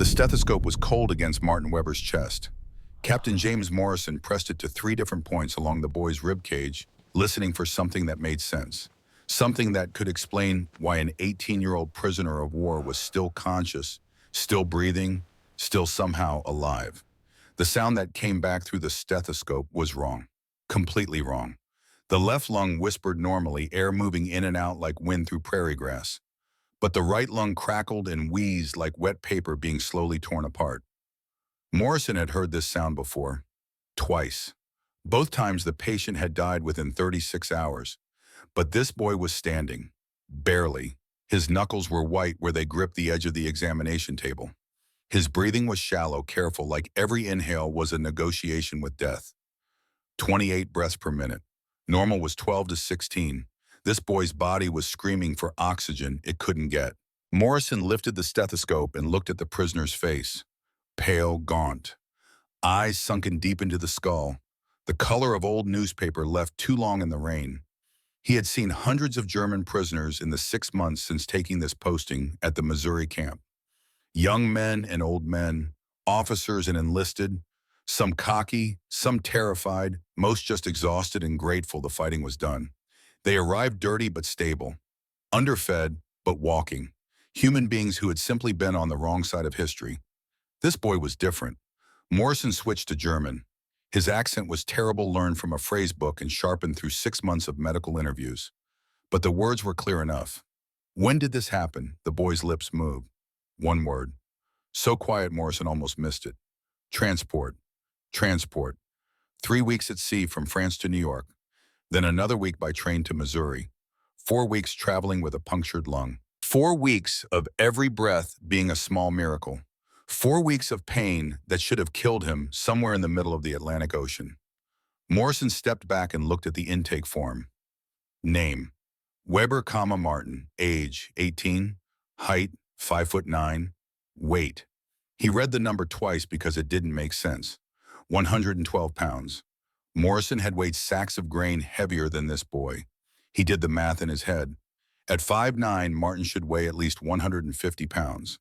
The stethoscope was cold against Martin Weber's chest. Captain James Morrison pressed it to 3 different points along the boy's rib cage, listening for something that made sense. Something that could explain why an 18-year-old prisoner of war was still conscious, still breathing, still somehow alive. The sound that came back through the stethoscope was wrong. Completely wrong. The left lung whispered normally, air moving in and out like wind through prairie grass. But the right lung crackled and wheezed like wet paper being slowly torn apart. Morrison had heard this sound before. Twice. Both times the patient had died within 36 hours. But this boy was standing. Barely. His knuckles were white where they gripped the edge of the examination table. His breathing was shallow, careful, like every inhale was a negotiation with death. 28 breaths per minute. Normal was 12 to 16. This boy's body was screaming for oxygen it couldn't get. Morrison lifted the stethoscope and looked at the prisoner's face. Pale, gaunt. Eyes sunken deep into the skull. The color of old newspaper left too long in the rain. He had seen hundreds of German prisoners in the 6 months since taking this posting at the Missouri camp. Young men and old men, officers and enlisted, some cocky, some terrified, most just exhausted and grateful the fighting was done. They arrived dirty but stable, underfed but walking, human beings who had simply been on the wrong side of history. This boy was different. Morrison switched to German. His accent was terrible, learned from a phrase book and sharpened through 6 months of medical interviews. But the words were clear enough. When did this happen? The boy's lips moved. One word. So quiet Morrison almost missed it. Transport. Transport. 3 weeks at sea from France to New York. Then another week by train to Missouri. 4 weeks traveling with a punctured lung. 4 weeks of every breath being a small miracle. 4 weeks of pain that should have killed him somewhere in the middle of the Atlantic Ocean. Morrison stepped back and looked at the intake form. Name: Weber, Martin. Age: 18. Height: 5'9". Weight. He read the number twice because it didn't make sense. 112 pounds. Morrison had weighed sacks of grain heavier than this boy. He did the math in his head. At 5'9", Martin should weigh at least 150 pounds.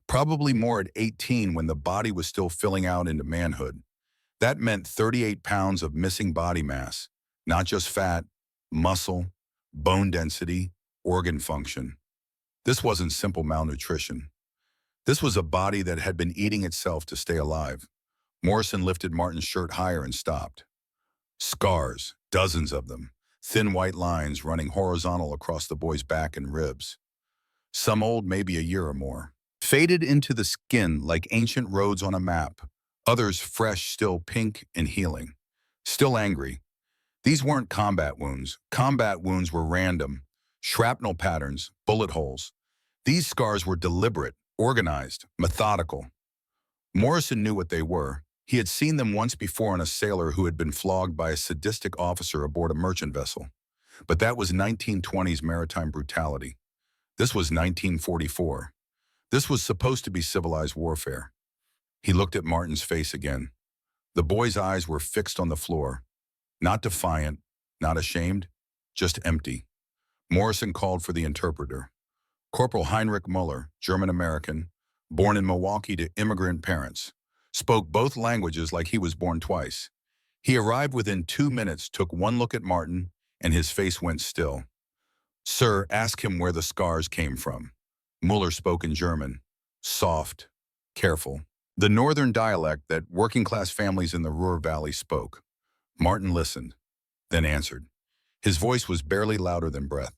Probably more at 18 when the body was still filling out into manhood. That meant 38 pounds of missing body mass, not just fat, muscle, bone density, organ function. This wasn't simple malnutrition. This was a body that had been eating itself to stay alive. Morrison lifted Martin's shirt higher and stopped. Scars, dozens of them, thin white lines running horizontal across the boy's back and ribs. Some old, maybe a year or more. Faded into the skin like ancient roads on a map. Others fresh, still pink and healing. Still angry. These weren't combat wounds. Combat wounds were random. Shrapnel patterns, bullet holes. These scars were deliberate, organized, methodical. Morrison knew what they were. He had seen them once before on a sailor who had been flogged by a sadistic officer aboard a merchant vessel. But that was 1920s maritime brutality. This was 1944. This was supposed to be civilized warfare. He looked at Martin's face again. The boy's eyes were fixed on the floor. Not defiant, not ashamed, just empty. Morrison called for the interpreter. Corporal Heinrich Muller, German-American, born in Milwaukee to immigrant parents, spoke both languages like he was born twice. He arrived within 2 minutes, took one look at Martin, and his face went still. Sir, ask him where the scars came from. Muller spoke in German, soft, careful. The northern dialect that working-class families in the Ruhr Valley spoke. Martin listened, then answered. His voice was barely louder than breath.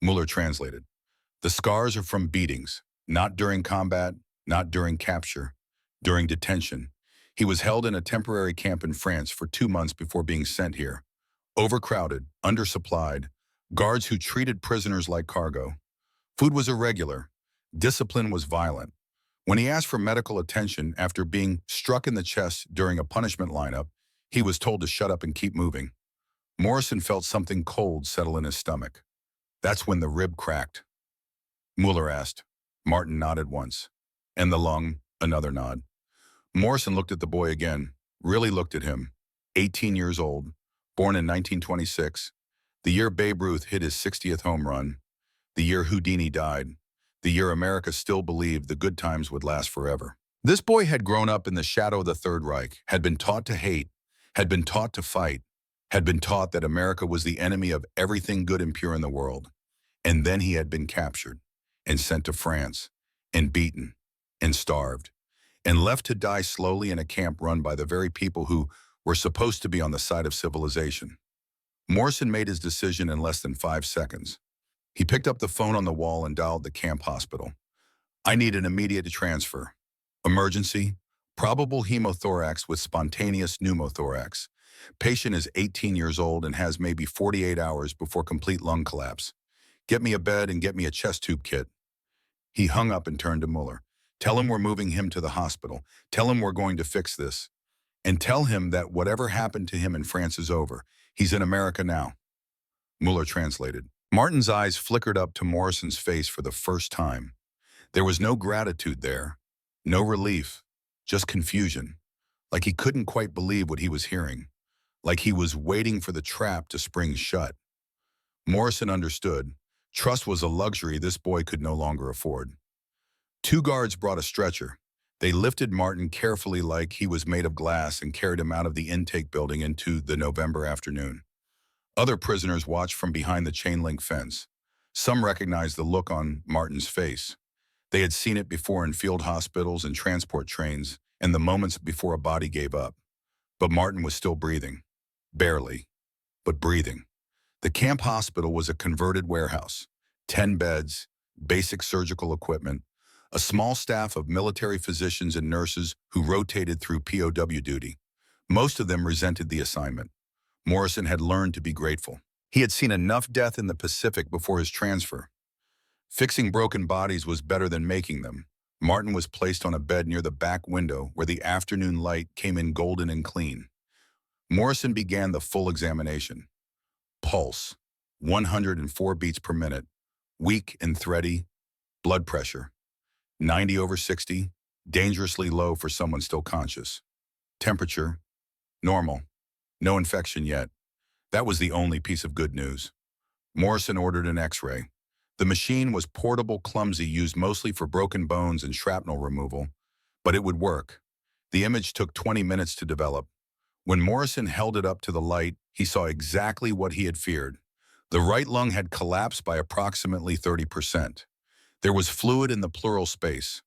Muller translated. The scars are from beatings, not during combat, not during capture, during detention. He was held in a temporary camp in France for 2 months before being sent here. Overcrowded, undersupplied, guards who treated prisoners like cargo. Food was irregular. Discipline was violent. When he asked for medical attention after being struck in the chest during a punishment lineup, he was told to shut up and keep moving. Morrison felt something cold settle in his stomach. That's when the rib cracked. Muller asked. Martin nodded once. And the lung, another nod. Morrison looked at the boy again, really looked at him. 18 years old, born in 1926, the year Babe Ruth hit his 60th home run, the year Houdini died, the year America still believed the good times would last forever. This boy had grown up in the shadow of the Third Reich, had been taught to hate, had been taught to fight, had been taught that America was the enemy of everything good and pure in the world. And then he had been captured and sent to France and beaten and starved and left to die slowly in a camp run by the very people who were supposed to be on the side of civilization. Morrison made his decision in less than 5 seconds. He picked up the phone on the wall and dialed the camp hospital. I need an immediate transfer. Emergency. Probable hemothorax with spontaneous pneumothorax. Patient is 18 years old and has maybe 48 hours before complete lung collapse. Get me a bed and get me a chest tube kit. He hung up and turned to Mueller. Tell him we're moving him to the hospital. Tell him we're going to fix this. And tell him that whatever happened to him in France is over. He's in America now. Mueller translated. Martin's eyes flickered up to Morrison's face for the first time. There was no gratitude there, no relief, just confusion, like he couldn't quite believe what he was hearing, like he was waiting for the trap to spring shut. Morrison understood. Trust was a luxury this boy could no longer afford. Two guards brought a stretcher. They lifted Martin carefully like he was made of glass and carried him out of the intake building into the November afternoon. Other prisoners watched from behind the chain-link fence. Some recognized the look on Martin's face. They had seen it before in field hospitals and transport trains, and the moments before a body gave up. But Martin was still breathing. Barely, but breathing. The camp hospital was a converted warehouse. 10 beds, basic surgical equipment, a small staff of military physicians and nurses who rotated through POW duty. Most of them resented the assignment. Morrison had learned to be grateful. He had seen enough death in the Pacific before his transfer. Fixing broken bodies was better than making them. Martin was placed on a bed near the back window where the afternoon light came in golden and clean. Morrison began the full examination. Pulse, 104 beats per minute, weak and thready. Blood pressure, 90/60, dangerously low for someone still conscious. Temperature, normal. No infection yet. That was the only piece of good news. Morrison ordered an X-ray. The machine was portable, clumsy, used mostly for broken bones and shrapnel removal, but it would work. The image took 20 minutes to develop. When Morrison held it up to the light, he saw exactly what he had feared. The right lung had collapsed by approximately 30%. There was fluid in the pleural space.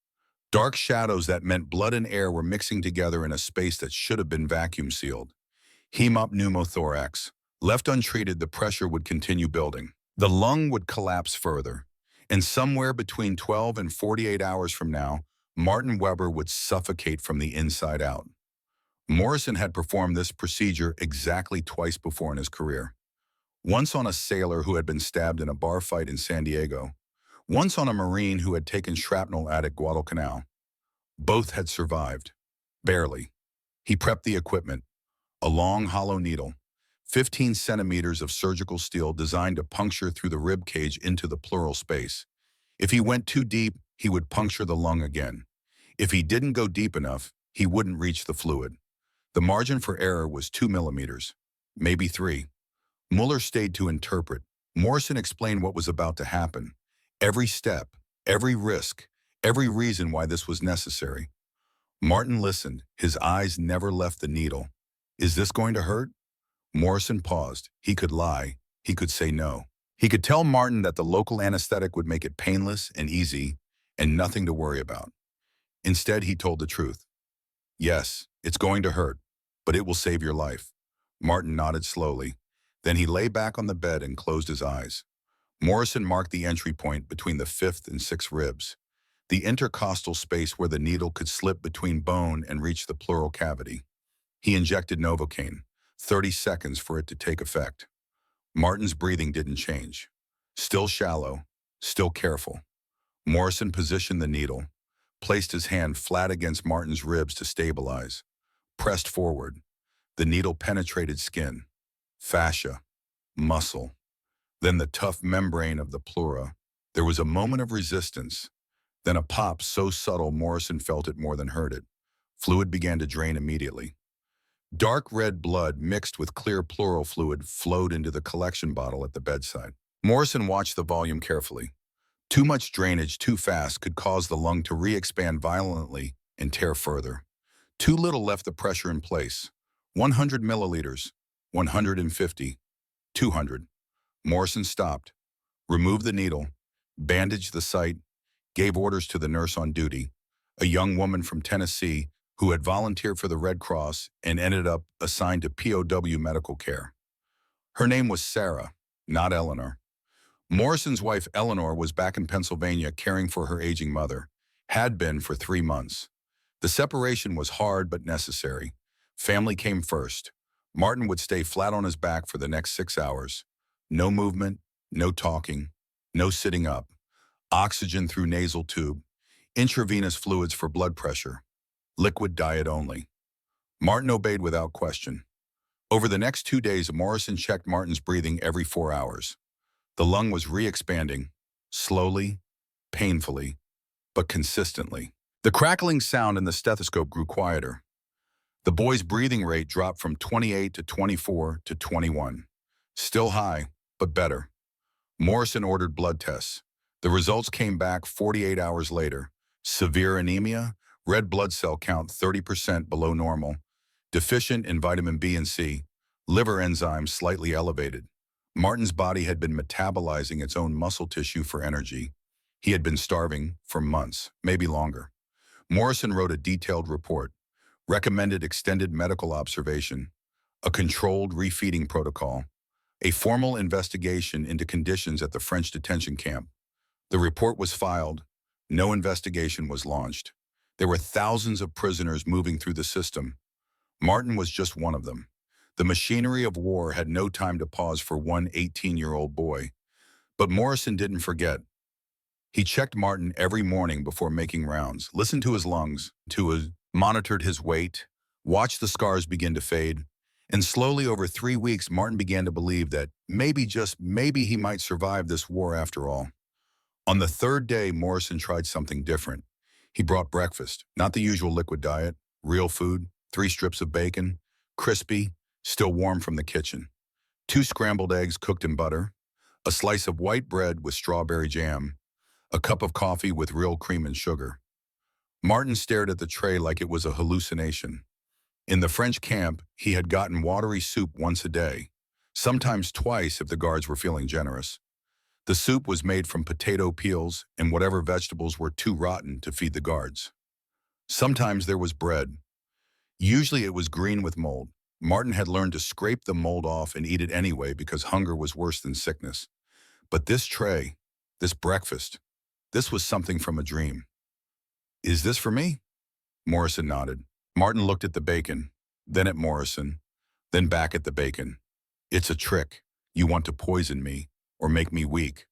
Dark shadows that meant blood and air were mixing together in a space that should have been vacuum sealed. Pneumothorax. Left untreated, the pressure would continue building. The lung would collapse further. And somewhere between 12 and 48 hours from now, Martin Weber would suffocate from the inside out. Morrison had performed this procedure exactly twice before in his career. Once on a sailor who had been stabbed in a bar fight in San Diego. Once on a Marine who had taken shrapnel at Guadalcanal. Both had survived. Barely. He prepped the equipment. A long, hollow needle, 15 centimeters of surgical steel designed to puncture through the rib cage into the pleural space. If he went too deep, he would puncture the lung again. If he didn't go deep enough, he wouldn't reach the fluid. The margin for error was 2 millimeters, maybe 3. Mueller stayed to interpret. Morrison explained what was about to happen. Every step, every risk, every reason why this was necessary. Martin listened. His eyes never left the needle. Is this going to hurt? Morrison paused. He could lie. He could say no. He could tell Martin that the local anesthetic would make it painless and easy and nothing to worry about. Instead, he told the truth. Yes, it's going to hurt, but it will save your life. Martin nodded slowly. Then he lay back on the bed and closed his eyes. Morrison marked the entry point between the 5th and 6th ribs, the intercostal space where the needle could slip between bone and reach the pleural cavity. He injected Novocaine, 30 seconds for it to take effect. Martin's breathing didn't change. Still shallow, still careful. Morrison positioned the needle, placed his hand flat against Martin's ribs to stabilize, pressed forward. The needle penetrated skin, fascia, muscle, then the tough membrane of the pleura. There was a moment of resistance, then a pop so subtle Morrison felt it more than heard it. Fluid began to drain immediately. Dark red blood mixed with clear pleural fluid flowed into the collection bottle at the bedside. Morrison watched the volume carefully. Too much drainage too fast could cause the lung to re-expand violently and tear further. Too little left the pressure in place. 100 milliliters, 150, 200. Morrison stopped, removed the needle, bandaged the site, gave orders to the nurse on duty, a young woman from Tennessee who had volunteered for the Red Cross and ended up assigned to POW medical care. Her name was Sarah, not Eleanor. Morrison's wife, Eleanor, was back in Pennsylvania caring for her aging mother, had been for 3 months. The separation was hard but necessary. Family came first. Martin would stay flat on his back for the next 6 hours. No movement, no talking, no sitting up. Oxygen through nasal tube, intravenous fluids for blood pressure, liquid diet only. Martin obeyed without question. Over the next 2 days, Morrison checked Martin's breathing every 4 hours. The lung was re-expanding, slowly, painfully, but consistently. The crackling sound in the stethoscope grew quieter. The boy's breathing rate dropped from 28 to 24 to 21. Still high, but better. Morrison ordered blood tests. The results came back 48 hours later. Severe anemia, red blood cell count 30% below normal, deficient in vitamin B and C, liver enzymes slightly elevated. Martin's body had been metabolizing its own muscle tissue for energy. He had been starving for months, maybe longer. Morrison wrote a detailed report, recommended extended medical observation, a controlled refeeding protocol, a formal investigation into conditions at the French detention camp. The report was filed. No investigation was launched. There were thousands of prisoners moving through the system. Martin was just one of them. The machinery of war had no time to pause for one 18-year-old boy. But Morrison didn't forget. He checked Martin every morning before making rounds, listened to his lungs, monitored his weight, watched the scars begin to fade, and slowly over 3 weeks, Martin began to believe that maybe, just maybe, he might survive this war after all. On the 3rd day, Morrison tried something different. He brought breakfast, not the usual liquid diet, real food, 3 strips of bacon, crispy, still warm from the kitchen, 2 scrambled eggs cooked in butter, a slice of white bread with strawberry jam, a cup of coffee with real cream and sugar. Martin stared at the tray like it was a hallucination. In the French camp, he had gotten watery soup once a day, sometimes twice if the guards were feeling generous. The soup was made from potato peels and whatever vegetables were too rotten to feed the guards. Sometimes there was bread. Usually it was green with mold. Martin had learned to scrape the mold off and eat it anyway because hunger was worse than sickness. But this tray, this breakfast, this was something from a dream. "Is this for me?" Morrison nodded. Martin looked at the bacon, then at Morrison, then back at the bacon. "It's a trick. You want to poison me or make me weak."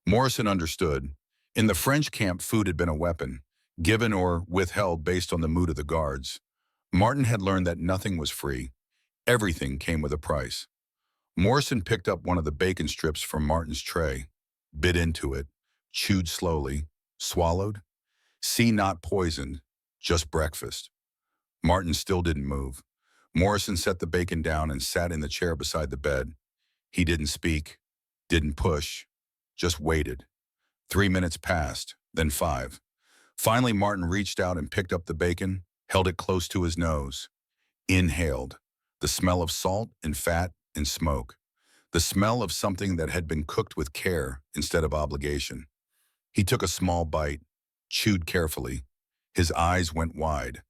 Morrison understood. In the French camp, food had been a weapon, given or withheld based on the mood of the guards. Martin had learned that nothing was free. Everything came with a price. Morrison picked up one of the bacon strips from Martin's tray, bit into it, chewed slowly, swallowed. See, not poisoned, just breakfast. Martin still didn't move. Morrison set the bacon down and sat in the chair beside the bed. He didn't speak, didn't push, just waited. 3 minutes passed, then 5. Finally, Martin reached out and picked up the bacon, held it close to his nose. Inhaled. The smell of salt and fat and smoke. The smell of something that had been cooked with care instead of obligation. He took a small bite, chewed carefully. His eyes went wide.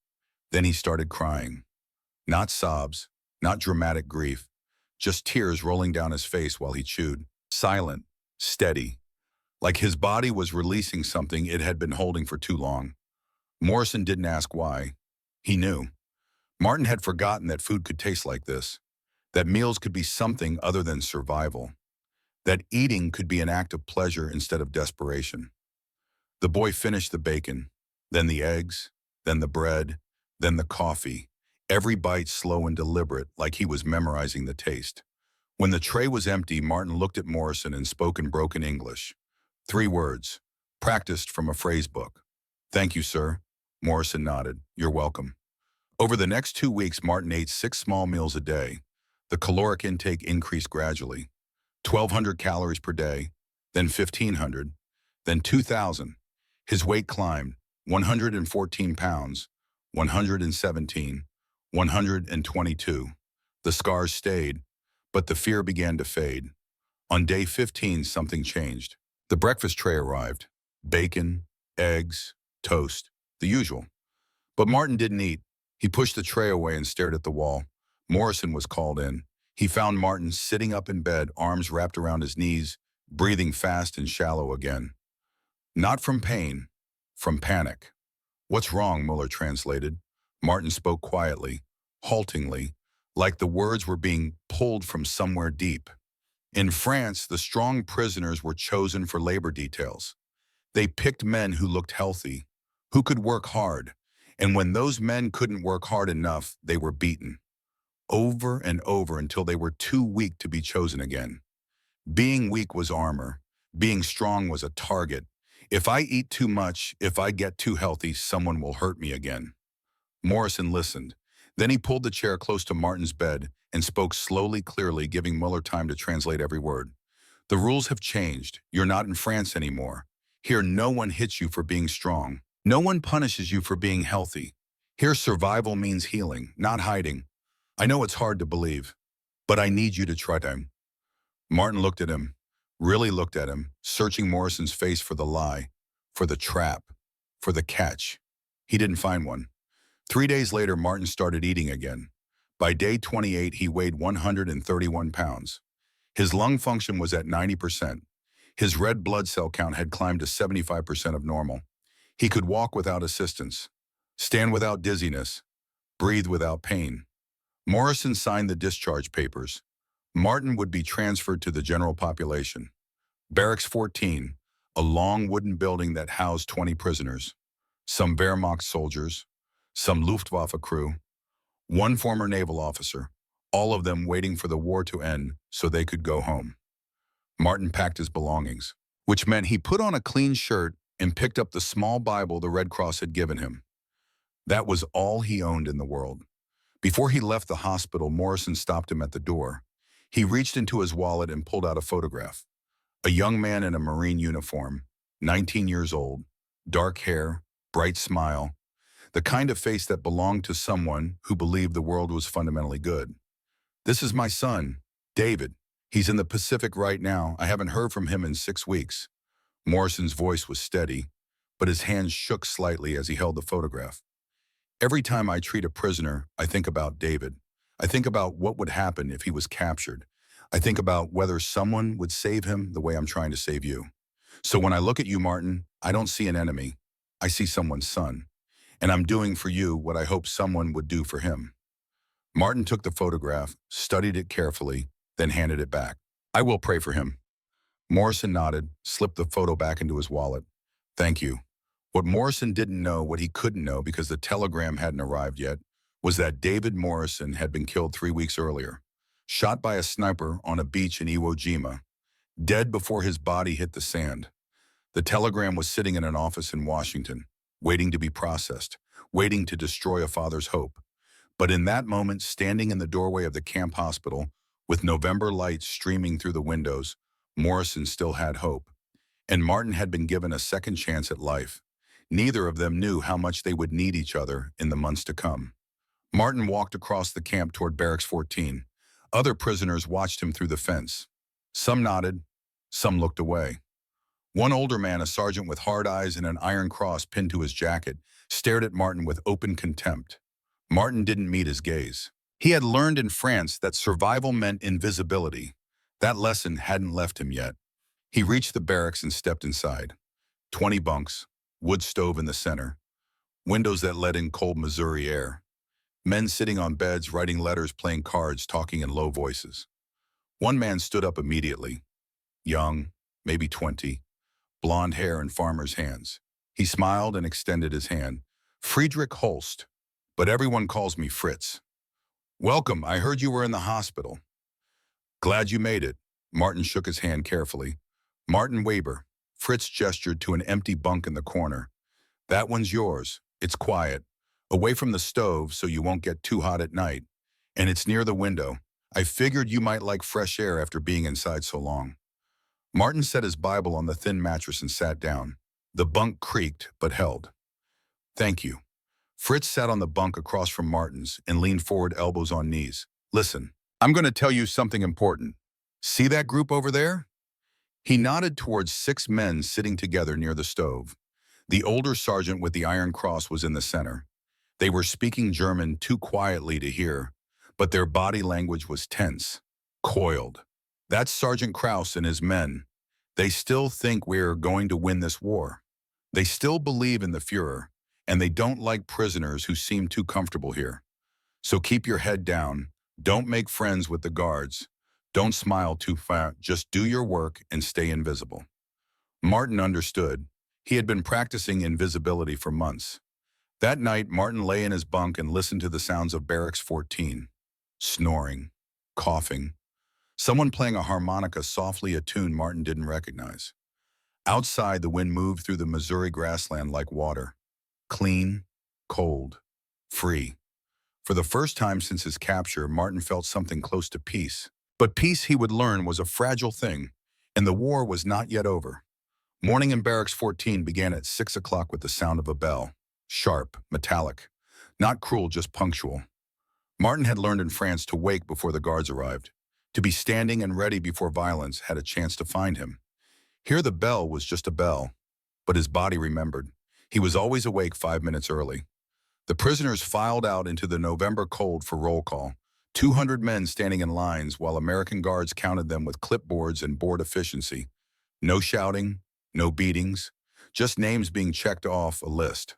Then he started crying. Not sobs, not dramatic grief, just tears rolling down his face while he chewed. Silent, steady, like his body was releasing something it had been holding for too long. Morrison didn't ask why. He knew. Martin had forgotten that food could taste like this, that meals could be something other than survival, that eating could be an act of pleasure instead of desperation. The boy finished the bacon, then the eggs, then the bread, then the coffee, every bite slow and deliberate, like he was memorizing the taste. When the tray was empty, Martin looked at Morrison and spoke in broken English. 3 words, practiced from a phrase book. "Thank you, sir." Morrison nodded. "You're welcome." Over the next 2 weeks, Martin ate 6 small meals a day. The caloric intake increased gradually. 1,200 calories per day, then 1,500, then 2,000. His weight climbed, 114 pounds, 117, 122. The scars stayed, but the fear began to fade. On day 15, something changed. The breakfast tray arrived. Bacon, eggs, toast, the usual. But Martin didn't eat. He pushed the tray away and stared at the wall. Morrison was called in. He found Martin sitting up in bed, arms wrapped around his knees, breathing fast and shallow again. Not from pain, from panic. "What's wrong?" Muller translated. Martin spoke quietly, haltingly, like the words were being pulled from somewhere deep. In France, the strong prisoners were chosen for labor details. They picked men who looked healthy, who could work hard, and when those men couldn't work hard enough, they were beaten. Over and over until they were too weak to be chosen again. Being weak was armor. Being strong was a target. If I eat too much, if I get too healthy, someone will hurt me again. Morrison listened. Then he pulled the chair close to Martin's bed and spoke slowly, clearly, giving Muller time to translate every word. "The rules have changed. You're not in France anymore. Here, no one hits you for being strong. No one punishes you for being healthy. Here, survival means healing, not hiding. I know it's hard to believe, but I need you to try to." Martin looked at him, really looked at him, searching Morrison's face for the lie, for the trap, for the catch. He didn't find one. 3 days later, Martin started eating again. By day 28, he weighed 131 pounds. His lung function was at 90%. His red blood cell count had climbed to 75% of normal. He could walk without assistance, stand without dizziness, breathe without pain. Morrison signed the discharge papers. Martin would be transferred to the general population. Barracks 14, a long wooden building that housed 20 prisoners. Some Wehrmacht soldiers, some Luftwaffe crew, one former naval officer, all of them waiting for the war to end so they could go home. Martin packed his belongings, which meant he put on a clean shirt and picked up the small Bible the Red Cross had given him. That was all he owned in the world. Before he left the hospital, Morrison stopped him at the door. He reached into his wallet and pulled out a photograph. A young man in a Marine uniform, 19 years old, dark hair, bright smile, the kind of face that belonged to someone who believed the world was fundamentally good. "This is my son, David. He's in the Pacific right now. I haven't heard from him in 6 weeks." Morrison's voice was steady, but his hands shook slightly as he held the photograph. "Every time I treat a prisoner, I think about David. I think about what would happen if he was captured. I think about whether someone would save him the way I'm trying to save you. So when I look at you, Martin, I don't see an enemy. I see someone's son. And I'm doing for you what I hope someone would do for him." Martin took the photograph, studied it carefully, then handed it back. "I will pray for him." Morrison nodded, slipped the photo back into his wallet. "Thank you." What Morrison didn't know, what he couldn't know because the telegram hadn't arrived yet, was that David Morrison had been killed 3 weeks earlier, shot by a sniper on a beach in Iwo Jima, dead before his body hit the sand. The telegram was sitting in an office in Washington, waiting to be processed, waiting to destroy a father's hope. But in that moment, standing in the doorway of the camp hospital, with November lights streaming through the windows, Morrison still had hope. And Martin had been given a second chance at life. Neither of them knew how much they would need each other in the months to come. Martin walked across the camp toward Barracks 14. Other prisoners watched him through the fence. Some nodded, some looked away. One older man, a sergeant with hard eyes and an iron cross pinned to his jacket, stared at Martin with open contempt. Martin didn't meet his gaze. He had learned in France that survival meant invisibility. That lesson hadn't left him yet. He reached the barracks and stepped inside. 20 bunks, wood stove in the center, windows that let in cold Missouri air. Men sitting on beds, writing letters, playing cards, talking in low voices. One man stood up immediately. Young, maybe 20, blonde hair and farmer's hands. He smiled and extended his hand. "Friedrich Holst, but everyone calls me Fritz." "Welcome, I heard you were in the hospital." "Glad you made it." Martin shook his hand carefully. "Martin Weber." Fritz gestured to an empty bunk in the corner. "That one's yours. It's quiet, away from the stove so you won't get too hot at night. And it's near the window. I figured you might like fresh air after being inside so long." Martin set his Bible on the thin mattress and sat down. The bunk creaked, but held. Thank you. Fritz sat on the bunk across from Martin's and leaned forward, elbows on knees. Listen, I'm going to tell you something important. See that group over there? He nodded towards 6 men sitting together near the stove. The older sergeant with the Iron Cross was in the center. They were speaking German too quietly to hear, but their body language was tense, coiled. That's Sergeant Krauss and his men. They still think we're going to win this war. They still believe in the Fuhrer, and they don't like prisoners who seem too comfortable here. So keep your head down. Don't make friends with the guards. Don't smile too far. Just do your work and stay invisible. Martin understood. He had been practicing invisibility for months. That night, Martin lay in his bunk and listened to the sounds of Barracks 14. Snoring, coughing, someone playing a harmonica softly, a tune Martin didn't recognize. Outside, the wind moved through the Missouri grassland like water. Clean, cold, free. For the first time since his capture, Martin felt something close to peace. But peace, he would learn, was a fragile thing, and the war was not yet over. Morning in Barracks 14 began at 6 o'clock with the sound of a bell. Sharp, metallic. Not cruel, just punctual. Martin had learned in France to wake before the guards arrived. To be standing and ready before violence had a chance to find him. Here the bell was just a bell, but his body remembered. He was always awake 5 minutes early. The prisoners filed out into the November cold for roll call. 200 men standing in lines while American guards counted them with clipboards and board efficiency. No shouting, no beatings, just names being checked off a list.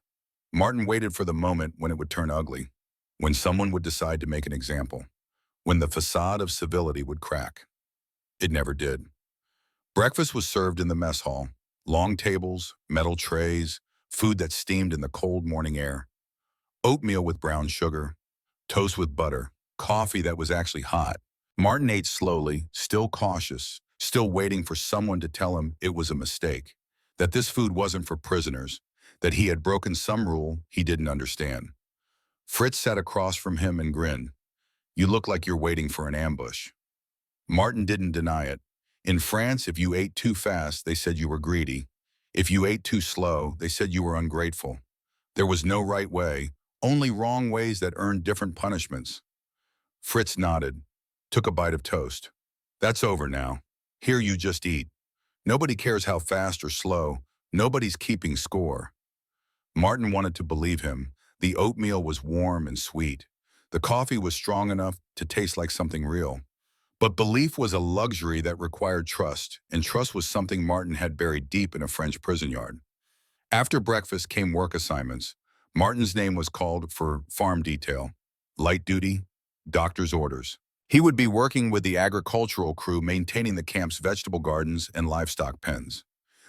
Martin waited for the moment when it would turn ugly, when someone would decide to make an example, when the facade of civility would crack. It never did. Breakfast was served in the mess hall. Long tables, metal trays, food that steamed in the cold morning air. Oatmeal with brown sugar, toast with butter, coffee that was actually hot. Martin ate slowly, still cautious, still waiting for someone to tell him it was a mistake, that this food wasn't for prisoners, that he had broken some rule he didn't understand. Fritz sat across from him and grinned. You look like you're waiting for an ambush. Martin didn't deny it. In France, if you ate too fast, they said you were greedy. If you ate too slow, they said you were ungrateful. There was no right way, only wrong ways that earned different punishments. Fritz nodded, took a bite of toast. That's over now. Here you just eat. Nobody cares how fast or slow. Nobody's keeping score. Martin wanted to believe him. The oatmeal was warm and sweet. The coffee was strong enough to taste like something real. But belief was a luxury that required trust, and trust was something Martin had buried deep in a French prison yard. After breakfast came work assignments. Martin's name was called for farm detail, light duty, doctor's orders. He would be working with the agricultural crew maintaining the camp's vegetable gardens and livestock pens.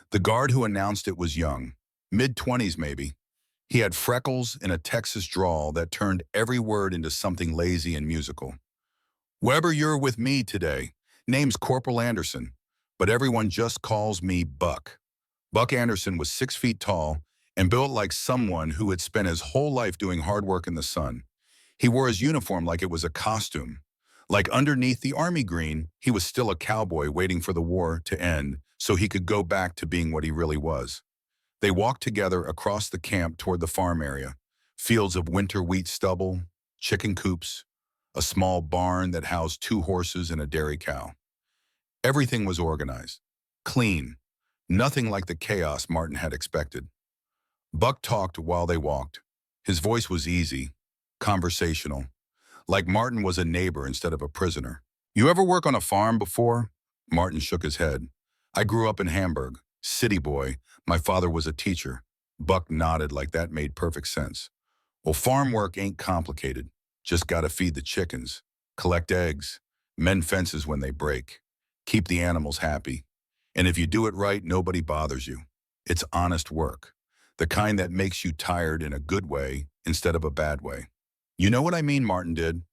The guard who announced it was young, mid-20s maybe. He had freckles and a Texas drawl that turned every word into something lazy and musical. Weber, you're with me today. Name's Corporal Anderson, but everyone just calls me Buck. Buck Anderson was 6 feet tall and built like someone who had spent his whole life doing hard work in the sun. He wore his uniform like it was a costume. Like underneath the army green, he was still a cowboy waiting for the war to end so he could go back to being what he really was. They walked together across the camp toward the farm area. Fields of winter wheat stubble, chicken coops, a small barn that housed 2 horses and a dairy cow. Everything was organized, clean, nothing like the chaos Martin had expected. Buck talked while they walked. His voice was easy, conversational, like Martin was a neighbor instead of a prisoner. You ever work on a farm before? Martin shook his head. I grew up in Hamburg, city boy. My father was a teacher. Buck nodded like that made perfect sense. Well, farm work ain't complicated. Just gotta feed the chickens, collect eggs, mend fences when they break, keep the animals happy. And if you do it right, nobody bothers you. It's honest work. The kind that makes you tired in a good way instead of a bad way. You know what I mean, Martin did.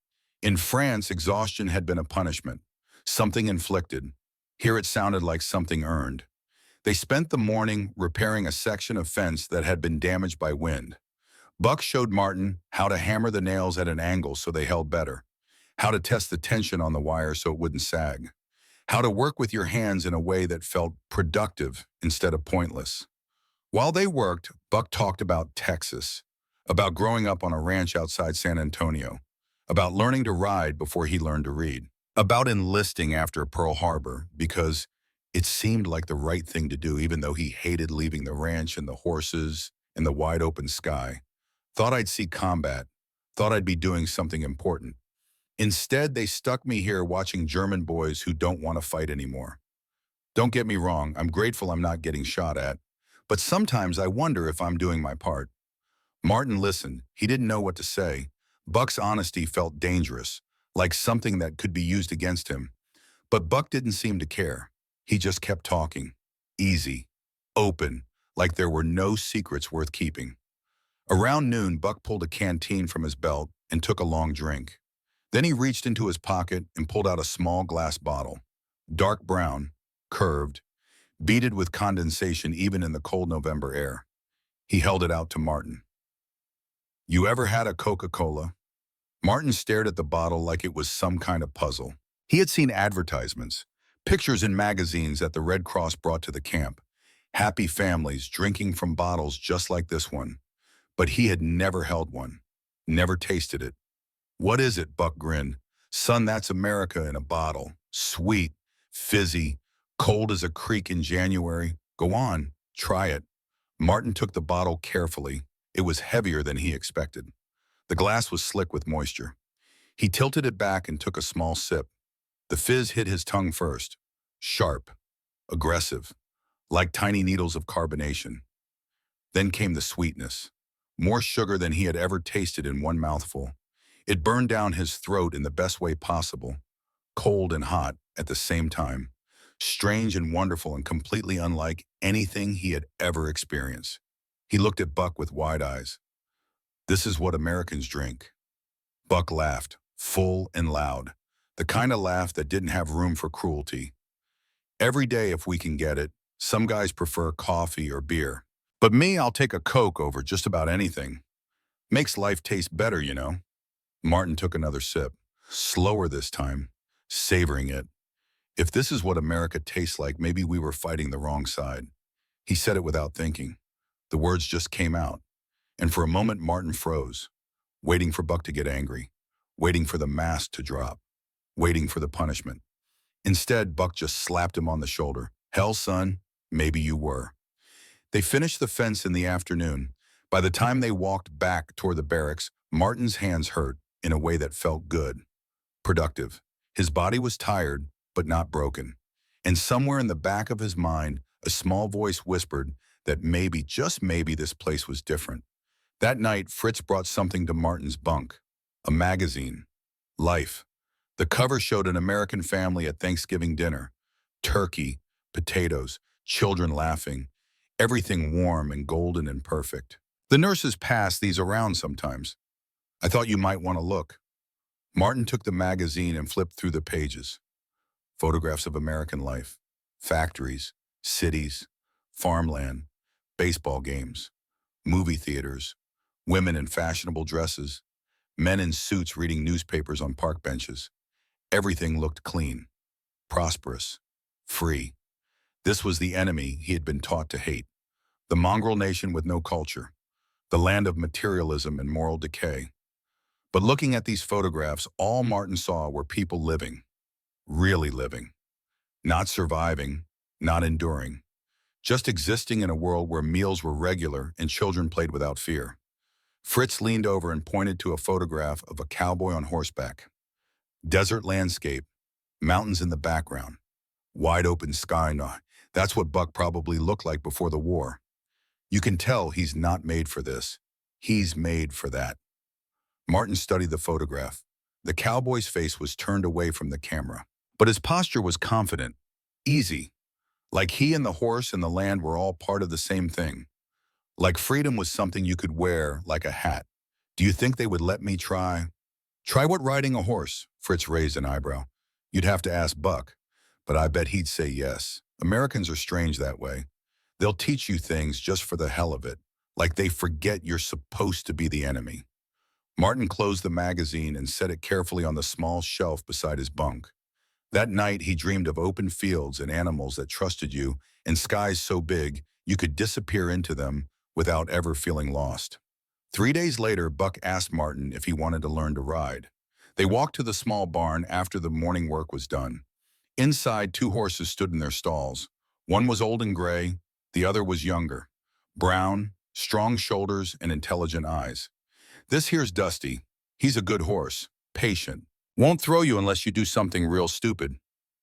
In France, exhaustion had been a punishment, something inflicted. Here it sounded like something earned. They spent the morning repairing a section of fence that had been damaged by wind. Buck showed Martin how to hammer the nails at an angle so they held better, how to test the tension on the wire so it wouldn't sag, how to work with your hands in a way that felt productive instead of pointless. While they worked, Buck talked about Texas, about growing up on a ranch outside San Antonio, about learning to ride before he learned to read, about enlisting after Pearl Harbor because it seemed like the right thing to do even though he hated leaving the ranch and the horses and the wide open sky. Thought I'd see combat, thought I'd be doing something important. Instead, they stuck me here watching German boys who don't want to fight anymore. Don't get me wrong, I'm grateful I'm not getting shot at, but sometimes I wonder if I'm doing my part. Martin listened. He didn't know what to say. Buck's honesty felt dangerous, like something that could be used against him. But Buck didn't seem to care. He just kept talking. Easy. Open. Like there were no secrets worth keeping. Around noon, Buck pulled a canteen from his belt and took a long drink. Then he reached into his pocket and pulled out a small glass bottle. Dark brown, curved, beaded with condensation even in the cold November air. He held it out to Martin. You ever had a Coca-Cola? Martin stared at the bottle like it was some kind of puzzle. He had seen advertisements, pictures in magazines that the Red Cross brought to the camp. Happy families drinking from bottles just like this one. But he had never held one, never tasted it. What is it? Buck grinned. Son, that's America in a bottle. Sweet, fizzy, cold as a creek in January. Go on, try it. Martin took the bottle carefully. It was heavier than he expected. The glass was slick with moisture. He tilted it back and took a small sip. The fizz hit his tongue first. Sharp, aggressive, like tiny needles of carbonation. Then came the sweetness. More sugar than he had ever tasted in one mouthful. It burned down his throat in the best way possible. Cold and hot at the same time. Strange and wonderful and completely unlike anything he had ever experienced. He looked at Buck with wide eyes. This is what Americans drink. Buck laughed, full and loud. The kind of laugh that didn't have room for cruelty. Every day if we can get it, some guys prefer coffee or beer. But me, I'll take a Coke over just about anything. Makes life taste better, you know. Martin took another sip, slower this time, savoring it. If this is what America tastes like, maybe we were fighting the wrong side. He said it without thinking. The words just came out. And for a moment, Martin froze, waiting for Buck to get angry, waiting for the mask to drop, waiting for the punishment. Instead, Buck just slapped him on the shoulder. Hell, son, maybe you were. They finished the fence in the afternoon. By the time they walked back toward the barracks, Martin's hands hurt in a way that felt good, productive. His body was tired, but not broken. And somewhere in the back of his mind, a small voice whispered that maybe, just maybe, this place was different. That night, Fritz brought something to Martin's bunk. A magazine. Life. The cover showed an American family at Thanksgiving dinner. Turkey, potatoes, children laughing. Everything warm and golden and perfect. The nurses pass these around sometimes. I thought you might want to look. Martin took the magazine and flipped through the pages. Photographs of American life. Factories, cities, farmland, baseball games, movie theaters, women in fashionable dresses, men in suits reading newspapers on park benches. Everything looked clean, prosperous, free. This was the enemy he had been taught to hate. The mongrel nation with no culture. The land of materialism and moral decay. But looking at these photographs, all Martin saw were people living. Really living. Not surviving, not enduring. Just existing in a world where meals were regular and children played without fear. Fritz leaned over and pointed to a photograph of a cowboy on horseback. Desert landscape, mountains in the background, wide open sky. No, that's what Buck probably looked like before the war. You can tell he's not made for this. He's made for that. Martin studied the photograph. The cowboy's face was turned away from the camera, but his posture was confident, easy, like he and the horse and the land were all part of the same thing. Like freedom was something you could wear like a hat. Do you think they would let me try? Try what, riding a horse? Fritz raised an eyebrow. You'd have to ask Buck, but I bet he'd say yes. Americans are strange that way. They'll teach you things just for the hell of it, like they forget you're supposed to be the enemy. Martin closed the magazine and set it carefully on the small shelf beside his bunk. That night, he dreamed of open fields and animals that trusted you and skies so big you could disappear into them without ever feeling lost. 3 days later, Buck asked Martin if he wanted to learn to ride. They walked to the small barn after the morning work was done. Inside, two horses stood in their stalls. One was old and gray, the other was younger. Brown, strong shoulders, and intelligent eyes. This here's Dusty. He's a good horse, patient. Won't throw you unless you do something real stupid.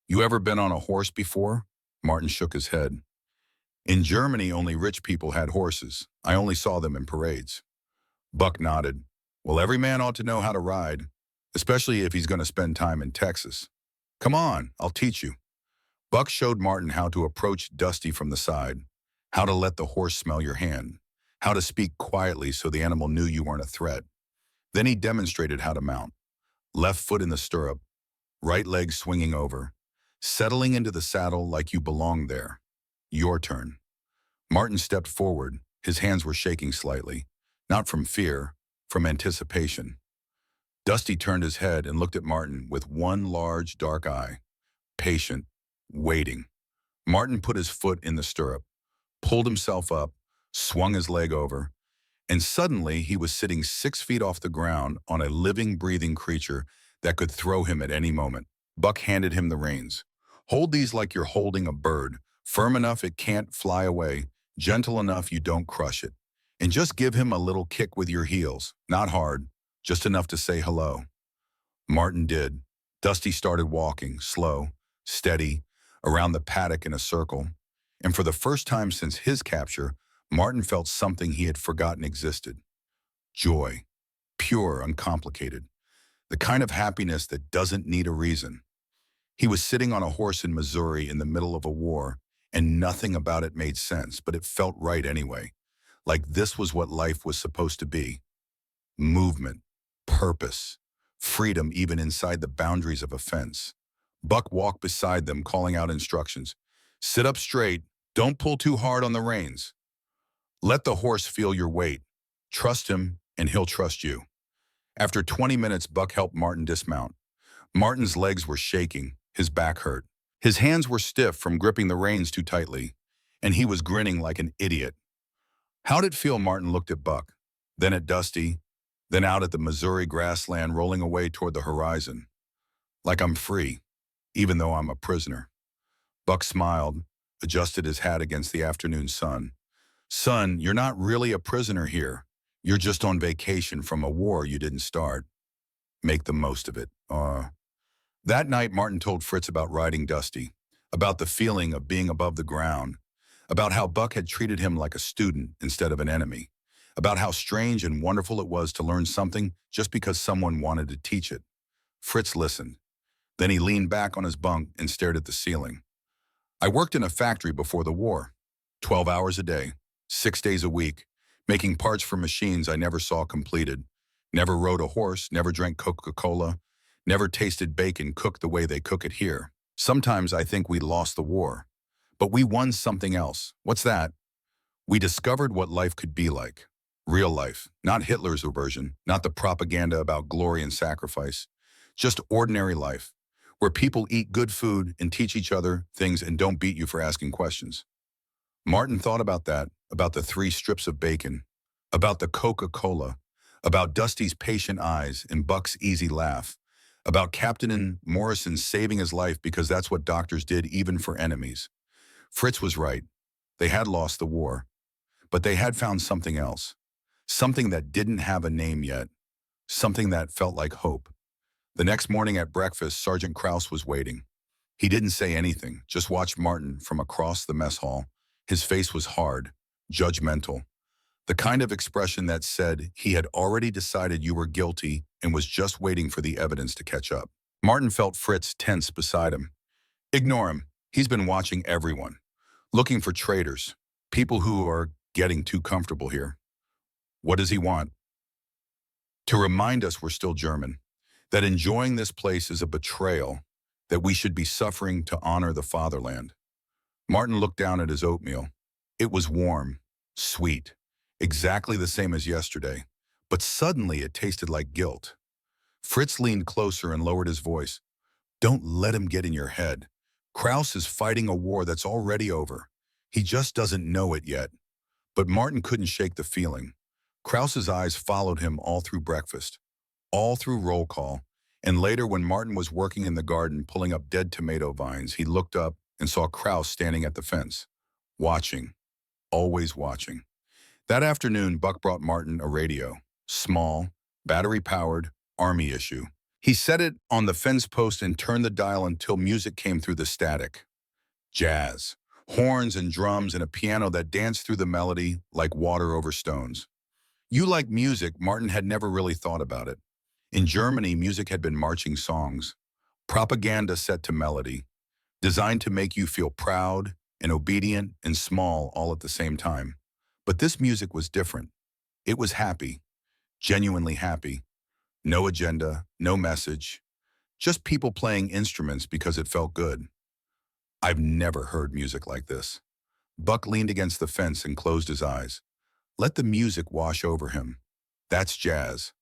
You ever been on a horse before? Martin shook his head. In Germany, only rich people had horses. I only saw them in parades. Buck nodded. Well, every man ought to know how to ride, especially if he's going to spend time in Texas. Come on, I'll teach you. Buck showed Martin how to approach Dusty from the side, how to let the horse smell your hand, how to speak quietly so the animal knew you weren't a threat. Then he demonstrated how to mount. Left foot in the stirrup, right leg swinging over, settling into the saddle like you belonged there. Your turn. Martin stepped forward. His hands were shaking slightly, not from fear, from anticipation. Dusty turned his head and looked at Martin with one large, dark eye. Patient, waiting. Martin put his foot in the stirrup, pulled himself up, swung his leg over, and suddenly he was sitting 6 feet off the ground on a living, breathing creature that could throw him at any moment. Buck handed him the reins. Hold these like you're holding a bird, firm enough it can't fly away, gentle enough you don't crush it. And just give him a little kick with your heels, not hard, just enough to say hello. Martin did. Dusty started walking, slow, steady, around the paddock in a circle. And for the first time since his capture, Martin felt something he had forgotten existed. Joy. Pure, uncomplicated. The kind of happiness that doesn't need a reason. He was sitting on a horse in Missouri in the middle of a war, and nothing about it made sense, but it felt right anyway. Like this was what life was supposed to be. Movement, purpose, freedom even inside the boundaries of a fence. Buck walked beside them, calling out instructions. Sit up straight. Don't pull too hard on the reins. Let the horse feel your weight. Trust him, and he'll trust you. After 20 minutes, Buck helped Martin dismount. Martin's legs were shaking. His back hurt. His hands were stiff from gripping the reins too tightly, and he was grinning like an idiot. How'd it feel? Martin looked at Buck, then at Dusty, then out at the Missouri grassland rolling away toward the horizon. Like I'm free, even though I'm a prisoner. Buck smiled, adjusted his hat against the afternoon sun. Son, you're not really a prisoner here. You're just on vacation from a war you didn't start. Make the most of it. That night, Martin told Fritz about riding Dusty, about the feeling of being above the ground, about how Buck had treated him like a student instead of an enemy, about how strange and wonderful it was to learn something just because someone wanted to teach it. Fritz listened. Then he leaned back on his bunk and stared at the ceiling. I worked in a factory before the war, 12 hours a day, 6 days a week, making parts for machines I never saw completed. Never rode a horse, never drank Coca-Cola, never tasted bacon cooked the way they cook it here. Sometimes I think we lost the war. But we won something else. What's that? We discovered what life could be like. Real life, not Hitler's version, not the propaganda about glory and sacrifice. Just ordinary life, where people eat good food and teach each other things and don't beat you for asking questions. Martin thought about that, about the 3 strips of bacon, about the Coca-Cola, about Dusty's patient eyes and Buck's easy laugh, about Captain Morrison saving his life because that's what doctors did even for enemies. Fritz was right. They had lost the war, but they had found something else, something that didn't have a name yet, something that felt like hope. The next morning at breakfast, Sergeant Krause was waiting. He didn't say anything, just watched Martin from across the mess hall. His face was hard, judgmental, the kind of expression that said he had already decided you were guilty and was just waiting for the evidence to catch up. Martin felt Fritz tense beside him. Ignore him. He's been watching everyone, looking for traitors, people who are getting too comfortable here. What does he want? To remind us we're still German, that enjoying this place is a betrayal, that we should be suffering to honor the fatherland. Martin looked down at his oatmeal. It was warm, sweet, exactly the same as yesterday, but suddenly it tasted like guilt. Fritz leaned closer and lowered his voice. Don't let him get in your head. Krause is fighting a war that's already over. He just doesn't know it yet. But Martin couldn't shake the feeling. Krause's eyes followed him all through breakfast, all through roll call, and later when Martin was working in the garden pulling up dead tomato vines, he looked up and saw Krause standing at the fence, watching, always watching. That afternoon, Buck brought Martin a radio, small, battery-powered, Army issue. He set it on the fence post and turned the dial until music came through the static. Jazz, horns and drums and a piano that danced through the melody like water over stones. You like music, Martin had never really thought about it. In Germany, music had been marching songs, propaganda set to melody, designed to make you feel proud and obedient and small all at the same time. But this music was different. It was happy, genuinely happy. No agenda, no message, just people playing instruments because it felt good. I've never heard music like this. Buck leaned against the fence and closed his eyes. Let the music wash over him. That's jazz.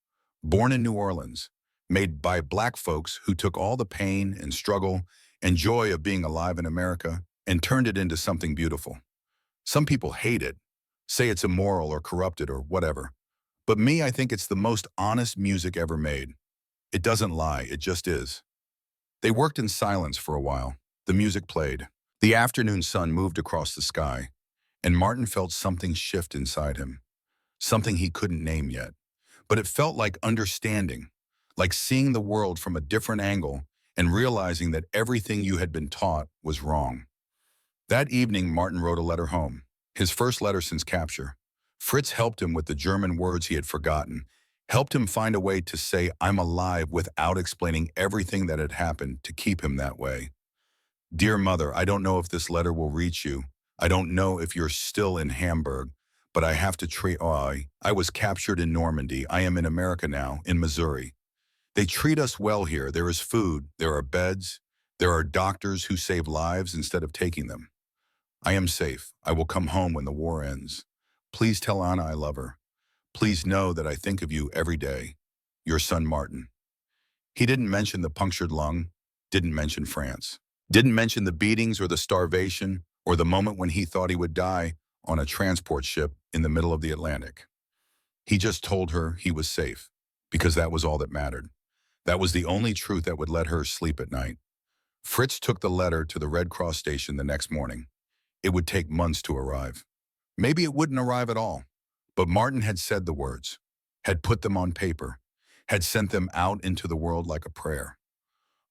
Born in New Orleans, made by black folks who took all the pain and struggle and joy of being alive in America and turned it into something beautiful. Some people hate it, say it's immoral or corrupted or whatever. But me, I think it's the most honest music ever made. It doesn't lie, it just is. They worked in silence for a while. The music played. The afternoon sun moved across the sky, and Martin felt something shift inside him. Something he couldn't name yet. But it felt like understanding, like seeing the world from a different angle and realizing that everything you had been taught was wrong. That evening, Martin wrote a letter home, his first letter since capture. Fritz helped him with the German words he had forgotten, helped him find a way to say, "I'm alive," without explaining everything that had happened to keep him that way. Dear Mother, I don't know if this letter will reach you. I don't know if you're still in Hamburg, but I have to treat. I was captured in Normandy. I am in America now, in Missouri. They treat us well here. There is food, there are beds, there are doctors who save lives instead of taking them. I am safe. I will come home when the war ends. Please tell Anna I love her. Please know that I think of you every day. Your son, Martin. He didn't mention the punctured lung, didn't mention France, didn't mention the beatings or the starvation or the moment when he thought he would die on a transport ship in the middle of the Atlantic. He just told her he was safe because that was all that mattered. That was the only truth that would let her sleep at night. Fritz took the letter to the Red Cross station the next morning. It would take months to arrive. Maybe it wouldn't arrive at all. But Martin had said the words, had put them on paper, had sent them out into the world like a prayer.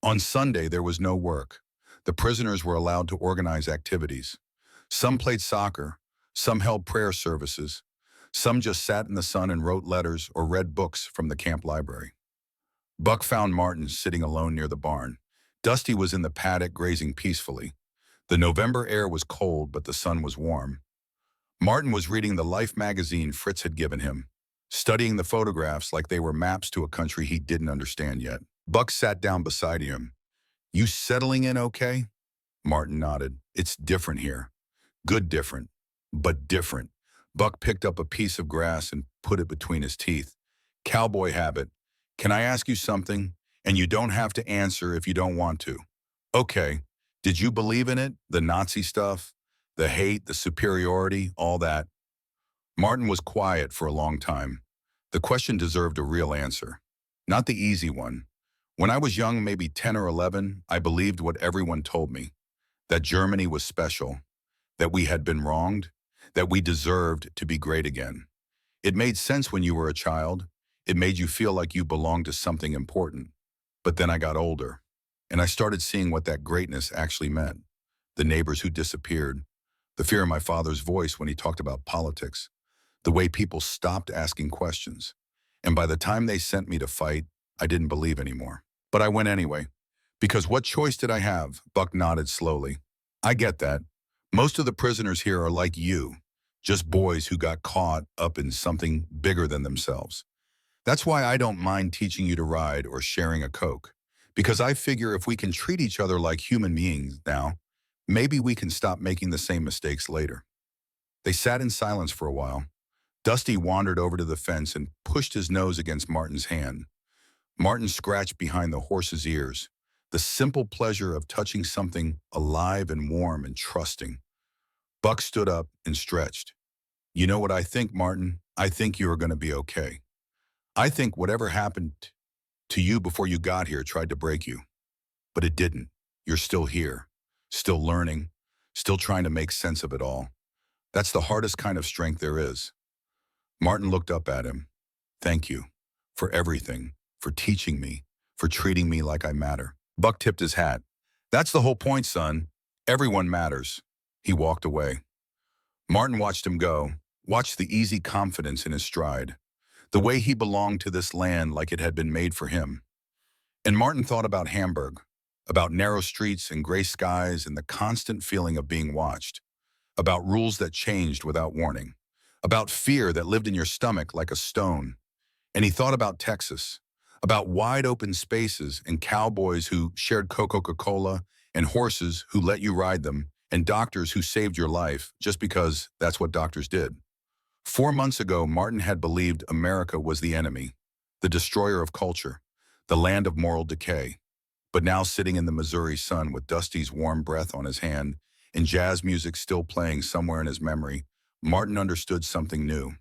On Sunday, there was no work. The prisoners were allowed to organize activities. Some played soccer, some held prayer services, some just sat in the sun and wrote letters or read books from the camp library. Buck found Martin sitting alone near the barn. Dusty was in the paddock grazing peacefully. The November air was cold, but the sun was warm. Martin was reading the Life magazine Fritz had given him, studying the photographs like they were maps to a country he didn't understand yet. Buck sat down beside him. You settling in okay? Martin nodded. It's different here. Good different, but different. Buck picked up a piece of grass and put it between his teeth. Cowboy habit. Can I ask you something? And you don't have to answer if you don't want to. Okay. Did you believe in it? The Nazi stuff? The hate, the superiority, all that? Martin was quiet for a long time. The question deserved a real answer. Not the easy one. When I was young, maybe 10 or 11, I believed what everyone told me. That Germany was special. That we had been wronged. That we deserved to be great again. It made sense when you were a child. It made you feel like you belonged to something important. But then I got older, and I started seeing what that greatness actually meant. The neighbors who disappeared. The fear in my father's voice when he talked about politics. The way people stopped asking questions. And by the time they sent me to fight, I didn't believe anymore. But I went anyway. Because what choice did I have? Buck nodded slowly. I get that. Most of the prisoners here are like you. Just boys who got caught up in something bigger than themselves. That's why I don't mind teaching you to ride or sharing a Coke. Because I figure if we can treat each other like human beings now, maybe we can stop making the same mistakes later. They sat in silence for a while. Dusty wandered over to the fence and pushed his nose against Martin's hand. Martin scratched behind the horse's ears, the simple pleasure of touching something alive and warm and trusting. Buck stood up and stretched. You know what I think, Martin? I think you are going to be okay. I think whatever happened to you before you got here tried to break you, but it didn't. You're still here, still learning, still trying to make sense of it all. That's the hardest kind of strength there is. Martin looked up at him. Thank you for everything, for teaching me, for treating me like I matter. Buck tipped his hat. That's the whole point, son. Everyone matters. He walked away. Martin watched him go, watched the easy confidence in his stride, the way he belonged to this land like it had been made for him. And Martin thought about Hamburg, about narrow streets and gray skies and the constant feeling of being watched, about rules that changed without warning, about fear that lived in your stomach like a stone. And he thought about Texas, about wide open spaces and cowboys who shared Coca-Cola and horses who let you ride them and doctors who saved your life just because that's what doctors did. 4 months ago, Martin had believed America was the enemy, the destroyer of culture, the land of moral decay. But now sitting in the Missouri sun with Dusty's warm breath on his hand and jazz music still playing somewhere in his memory, Martin understood something new.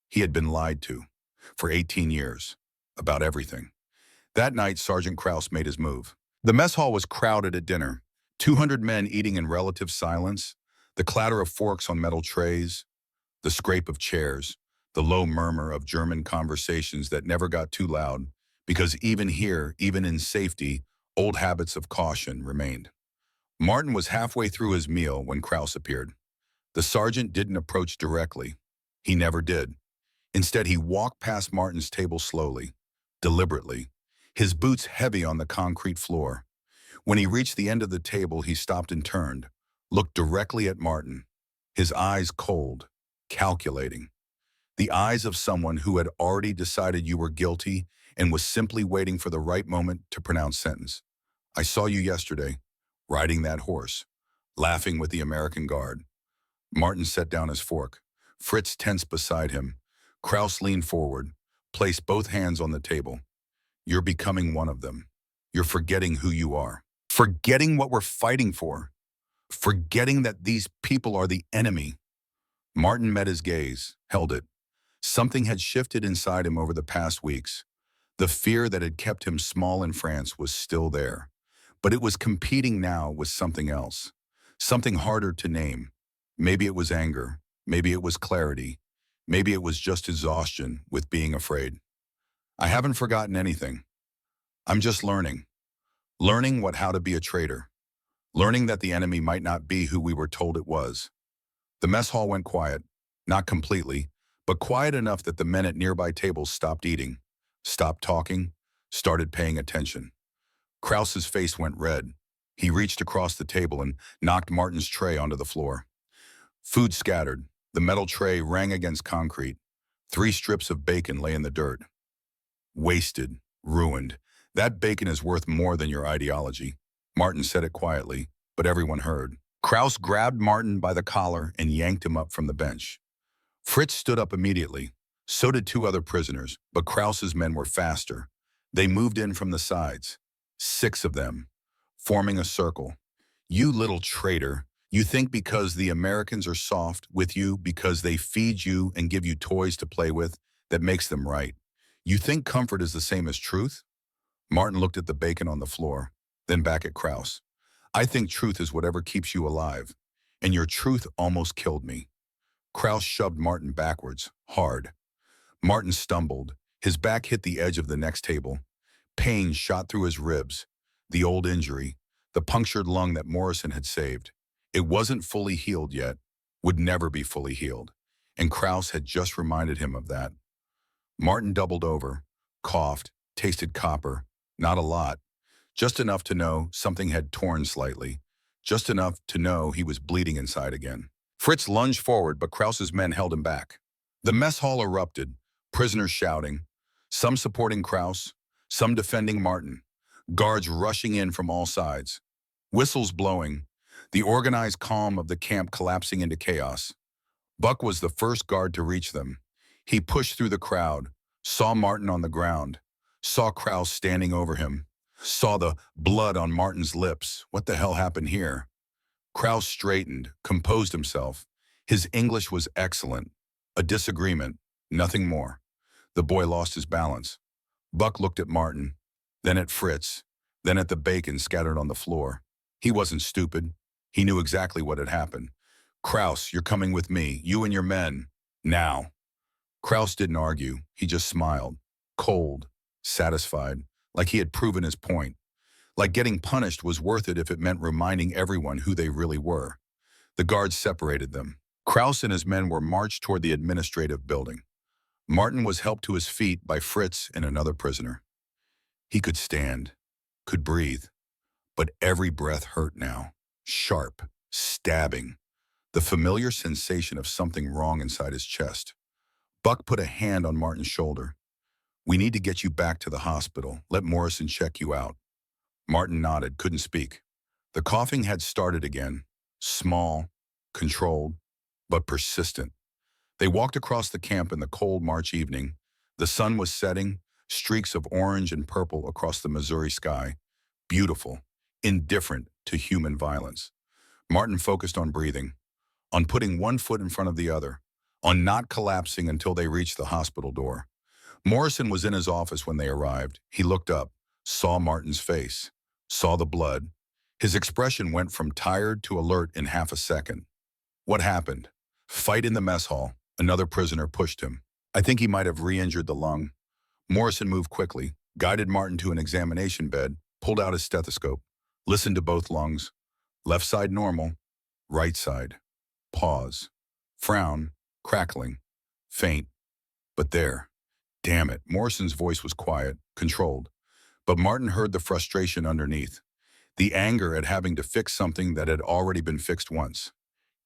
He had been lied to for 18 years about everything. That night, Sergeant Krause made his move. The mess hall was crowded at dinner, 200 men eating in relative silence, the clatter of forks on metal trays, the scrape of chairs, the low murmur of German conversations that never got too loud, because even here, even in safety, old habits of caution remained. Martin was halfway through his meal when Krause appeared. The sergeant didn't approach directly. He never did. Instead, he walked past Martin's table slowly, deliberately, his boots heavy on the concrete floor. When he reached the end of the table, he stopped and turned, looked directly at Martin, his eyes cold, calculating. The eyes of someone who had already decided you were guilty and was simply waiting for the right moment to pronounce sentence. I saw you yesterday, riding that horse, laughing with the American Guard. Martin set down his fork. Fritz tensed beside him. Krause leaned forward, placed both hands on the table. You're becoming one of them. You're forgetting who you are. Forgetting what we're fighting for. Forgetting that these people are the enemy. Martin met his gaze, held it. Something had shifted inside him over the past weeks. The fear that had kept him small in France was still there, but it was competing now with something else, something harder to name. Maybe it was anger, maybe it was clarity, maybe it was just exhaustion with being afraid. I haven't forgotten anything. I'm just learning. Learning how to be a traitor. Learning that the enemy might not be who we were told it was. The mess hall went quiet, not completely, but quiet enough that the men at nearby tables stopped eating, stopped talking, started paying attention. Krause's face went red. He reached across the table and knocked Martin's tray onto the floor. Food scattered. The metal tray rang against concrete. 3 strips of bacon lay in the dirt. Wasted, ruined. That bacon is worth more than your ideology. Martin said it quietly, but everyone heard. Krause grabbed Martin by the collar and yanked him up from the bench. Fritz stood up immediately. So did 2 other prisoners, but Krause's men were faster. They moved in from the sides. 6 of them, forming a circle. You little traitor. You think because the Americans are soft with you, because they feed you and give you toys to play with, that makes them right. You think comfort is the same as truth? Martin looked at the bacon on the floor, then back at Krause. I think truth is whatever keeps you alive, and your truth almost killed me. Krause shoved Martin backwards, hard. Martin stumbled. His back hit the edge of the next table. Pain shot through his ribs. The old injury, the punctured lung that Morrison had saved. It wasn't fully healed yet, would never be fully healed, and Krause had just reminded him of that. Martin doubled over, coughed, tasted copper, not a lot, just enough to know something had torn slightly, just enough to know he was bleeding inside again. Fritz lunged forward, but Krause's men held him back. The mess hall erupted, prisoners shouting, some supporting Krause, some defending Martin, guards rushing in from all sides, whistles blowing, the organized calm of the camp collapsing into chaos. Buck was the first guard to reach them. He pushed through the crowd, saw Martin on the ground, saw Krause standing over him, saw the blood on Martin's lips. What the hell happened here? Krause straightened, composed himself. His English was excellent. A disagreement. Nothing more. The boy lost his balance. Buck looked at Martin, then at Fritz, then at the bacon scattered on the floor. He wasn't stupid. He knew exactly what had happened. Kraus, you're coming with me. You and your men. Now. Kraus didn't argue. He just smiled. Cold. Satisfied. Like he had proven his point. Like getting punished was worth it if it meant reminding everyone who they really were. The guards separated them. Kraus and his men were marched toward the administrative building. Martin was helped to his feet by Fritz and another prisoner. He could stand, could breathe, but every breath hurt now. Sharp, stabbing, the familiar sensation of something wrong inside his chest. Buck put a hand on Martin's shoulder. We need to get you back to the hospital. Let Morrison check you out. Martin nodded, couldn't speak. The coughing had started again, small, controlled, but persistent. They walked across the camp in the cold March evening. The sun was setting, streaks of orange and purple across the Missouri sky. Beautiful, indifferent to human violence. Martin focused on breathing, on putting one foot in front of the other, on not collapsing until they reached the hospital door. Morrison was in his office when they arrived. He looked up, saw Martin's face, saw the blood. His expression went from tired to alert in half a second. What happened? Fight in the mess hall. Another prisoner pushed him. I think he might have re-injured the lung. Morrison moved quickly, guided Martin to an examination bed, pulled out his stethoscope, listened to both lungs. Left side normal, right side. Pause. Frown, crackling, faint. But there. Damn it. Morrison's voice was quiet, controlled. But Martin heard the frustration underneath. The anger at having to fix something that had already been fixed once.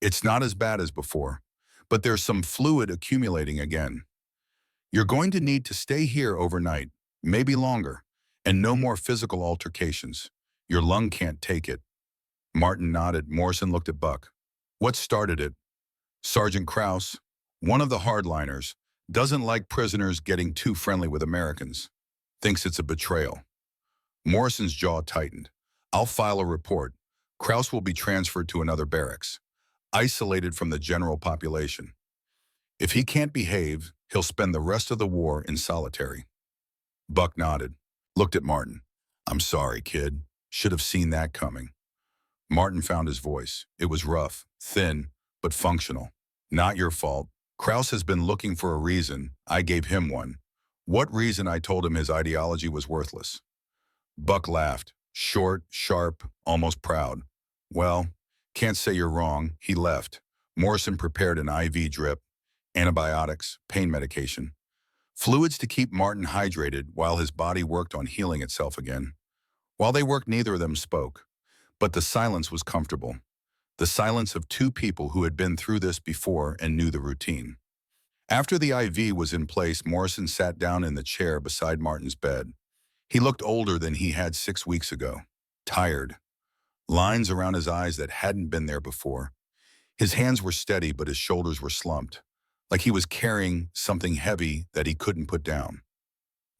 It's not as bad as before, but there's some fluid accumulating again. You're going to need to stay here overnight, maybe longer, and no more physical altercations. Your lung can't take it. Martin nodded. Morrison looked at Buck. What started it? Sergeant Kraus, one of the hardliners, doesn't like prisoners getting too friendly with Americans. Thinks it's a betrayal. Morrison's jaw tightened. I'll file a report. Kraus will be transferred to another barracks, isolated from the general population. If he can't behave, he'll spend the rest of the war in solitary. Buck nodded, looked at Martin. I'm sorry, kid. Should have seen that coming. Martin found his voice. It was rough, thin, but functional. Not your fault. Kraus has been looking for a reason. I gave him one. What reason? I told him his ideology was worthless. Buck laughed, short, sharp, almost proud. Well, can't say you're wrong. He left. Morrison prepared an IV drip, antibiotics, pain medication, fluids to keep Martin hydrated while his body worked on healing itself again. While they worked, neither of them spoke, but the silence was comfortable. The silence of two people who had been through this before and knew the routine. After the IV was in place, Morrison sat down in the chair beside Martin's bed. He looked older than he had 6 weeks ago, tired, lines around his eyes that hadn't been there before. His hands were steady, but his shoulders were slumped, like he was carrying something heavy that he couldn't put down.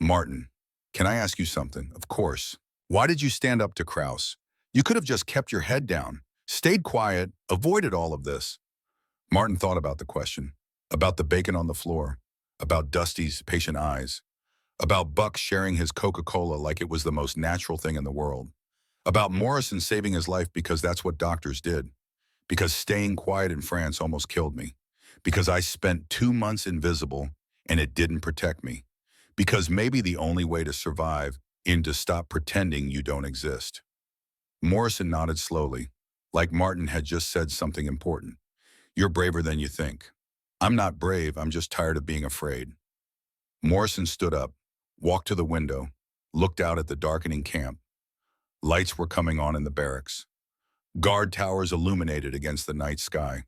Martin, can I ask you something? Of course. Why did you stand up to Kraus? You could have just kept your head down, stayed quiet, avoided all of this. Martin thought about the question, about the bacon on the floor, about Dusty's patient eyes, about Buck sharing his Coca-Cola like it was the most natural thing in the world, about Morrison saving his life because that's what doctors did, because staying quiet in France almost killed me, because I spent 2 months invisible and it didn't protect me, because maybe the only way to survive is to stop pretending you don't exist. Morrison nodded slowly, like Martin had just said something important. You're braver than you think. I'm not brave, I'm just tired of being afraid. Morrison stood up, walked to the window, looked out at the darkening camp. Lights were coming on in the barracks. Guard towers illuminated against the night sky.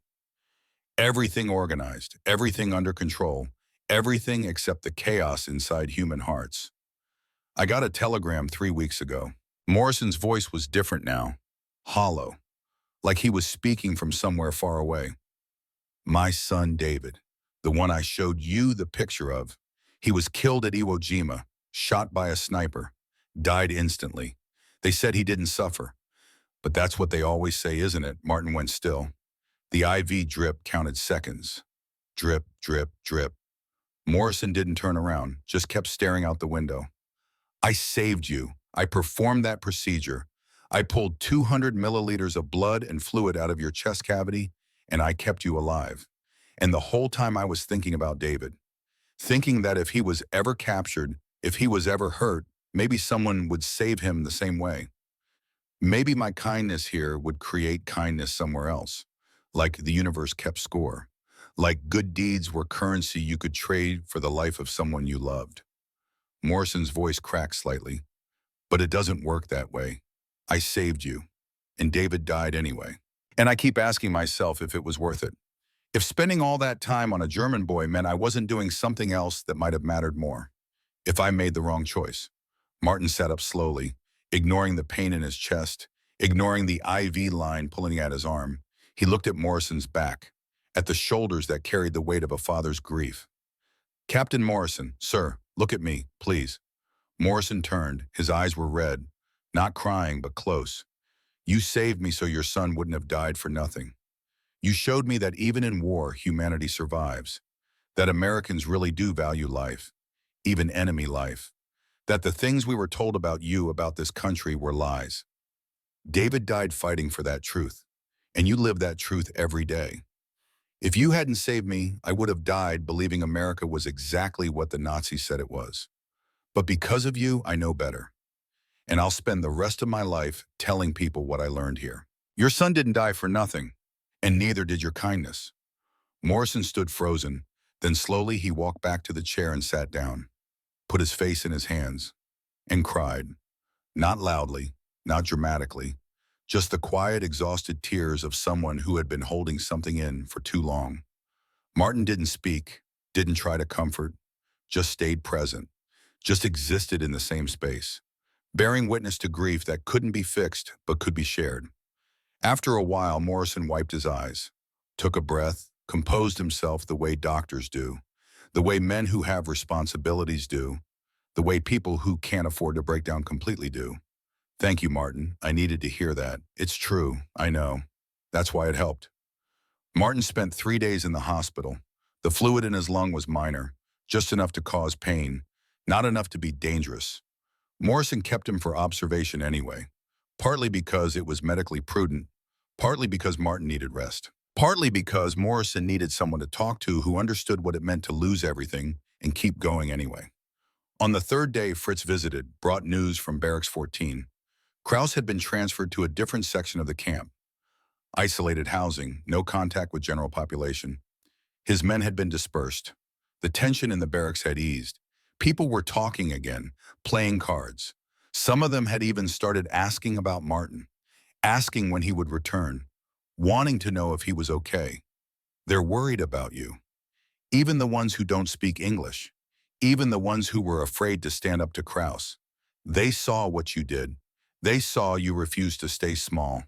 Everything organized, everything under control, everything except the chaos inside human hearts. I got a telegram 3 weeks ago. Morrison's voice was different now, hollow, like he was speaking from somewhere far away. My son David, the one I showed you the picture of, he was killed at Iwo Jima, shot by a sniper, died instantly. They said he didn't suffer. But that's what they always say, isn't it? Martin went still. The IV drip counted seconds. Drip, drip, drip. Morrison didn't turn around, just kept staring out the window. I saved you. I performed that procedure. I pulled 200 milliliters of blood and fluid out of your chest cavity, and I kept you alive. And the whole time I was thinking about David, thinking that if he was ever captured, if he was ever hurt, maybe someone would save him the same way. Maybe my kindness here would create kindness somewhere else, like the universe kept score, like good deeds were currency you could trade for the life of someone you loved. Morrison's voice cracked slightly. But it doesn't work that way. I saved you, and David died anyway. And I keep asking myself if it was worth it. If spending all that time on a German boy meant I wasn't doing something else that might have mattered more. If I made the wrong choice. Martin sat up slowly, ignoring the pain in his chest, ignoring the IV line pulling at his arm. He looked at Morrison's back, at the shoulders that carried the weight of a father's grief. Captain Morrison, sir, look at me, please. Morrison turned. His eyes were red, not crying, but close. You saved me so your son wouldn't have died for nothing. You showed me that even in war, humanity survives, that Americans really do value life, even enemy life, that the things we were told about you, about this country, were lies. David died fighting for that truth, and you live that truth every day. If you hadn't saved me, I would have died believing America was exactly what the Nazis said it was. But because of you, I know better. And I'll spend the rest of my life telling people what I learned here. Your son didn't die for nothing, and neither did your kindness. Morrison stood frozen. Then slowly he walked back to the chair and sat down, put his face in his hands, and cried. Not loudly, not dramatically, just the quiet, exhausted tears of someone who had been holding something in for too long. Martin didn't speak, didn't try to comfort, just stayed present, just existed in the same space, bearing witness to grief that couldn't be fixed but could be shared. After a while, Morrison wiped his eyes, took a breath, composed himself the way doctors do, the way men who have responsibilities do, the way people who can't afford to break down completely do. Thank you, Martin. I needed to hear that. It's true, I know. That's why it helped. Martin spent 3 days in the hospital. The fluid in his lung was minor, just enough to cause pain, not enough to be dangerous. Morrison kept him for observation anyway, partly because it was medically prudent, partly because Martin needed rest, partly because Morrison needed someone to talk to who understood what it meant to lose everything and keep going anyway. On the third day, Fritz visited, brought news from Barracks 14. Kraus had been transferred to a different section of the camp. Isolated housing, no contact with general population. His men had been dispersed. The tension in the barracks had eased. People were talking again, playing cards. Some of them had even started asking about Martin, asking when he would return, wanting to know if he was okay. They're worried about you. Even the ones who don't speak English. Even the ones who were afraid to stand up to Kraus. They saw what you did. They saw you refused to stay small.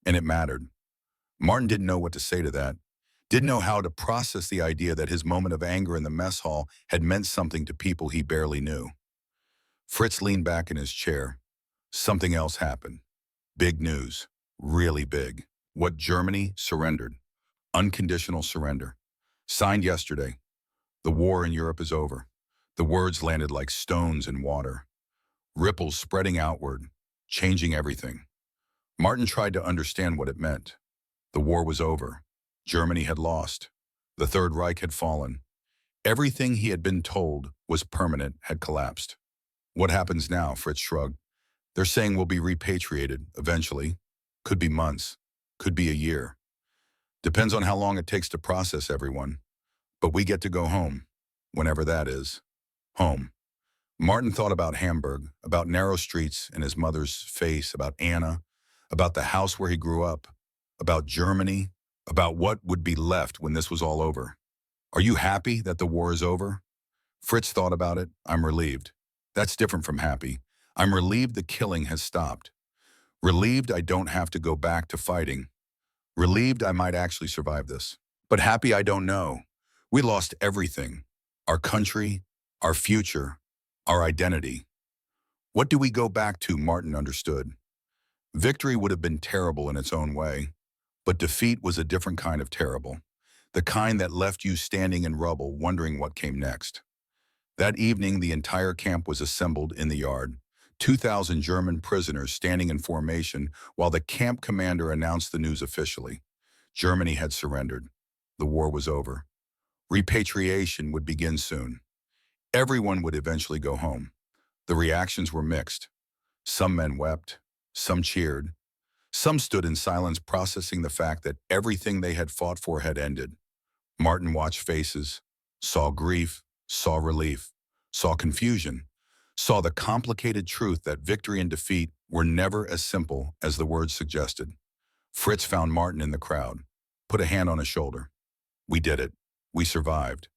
And it mattered. Martin didn't know what to say to that. Didn't know how to process the idea that his moment of anger in the mess hall had meant something to people he barely knew. Fritz leaned back in his chair. Something else happened. Big news. Really big. What Germany surrendered. Unconditional surrender. Signed yesterday. The war in Europe is over. The words landed like stones in water. Ripples spreading outward, changing everything. Martin tried to understand what it meant. The war was over. Germany had lost. The Third Reich had fallen. Everything he had been told was permanent had collapsed. What happens now? Fritz shrugged. They're saying we'll be repatriated, eventually. Could be months. Could be a year. Depends on how long it takes to process everyone. But we get to go home, whenever that is. Home. Martin thought about Hamburg, about narrow streets and his mother's face, about Anna, about the house where he grew up, about Germany, about what would be left when this was all over. Are you happy that the war is over? Fritz thought about it. I'm relieved. That's different from happy. I'm relieved the killing has stopped. Relieved I don't have to go back to fighting. Relieved I might actually survive this. But happy I don't know. We lost everything. Our country, our future, our identity. What do we go back to? Martin understood. Victory would have been terrible in its own way, but defeat was a different kind of terrible. the kind that left you standing in rubble, wondering what came next. That evening, the entire camp was assembled in the yard, 2,000 German prisoners standing in formation while the camp commander announced the news officially. Germany had surrendered. The war was over. Repatriation would begin soon. Everyone would eventually go home. The reactions were mixed. Some men wept. Some cheered. Some stood in silence processing the fact that everything they had fought for had ended. Martin watched faces, saw grief, saw relief, saw confusion, saw the complicated truth that victory and defeat were never as simple as the words suggested. Fritz found Martin in the crowd, put a hand on his shoulder. "We did it. We survived."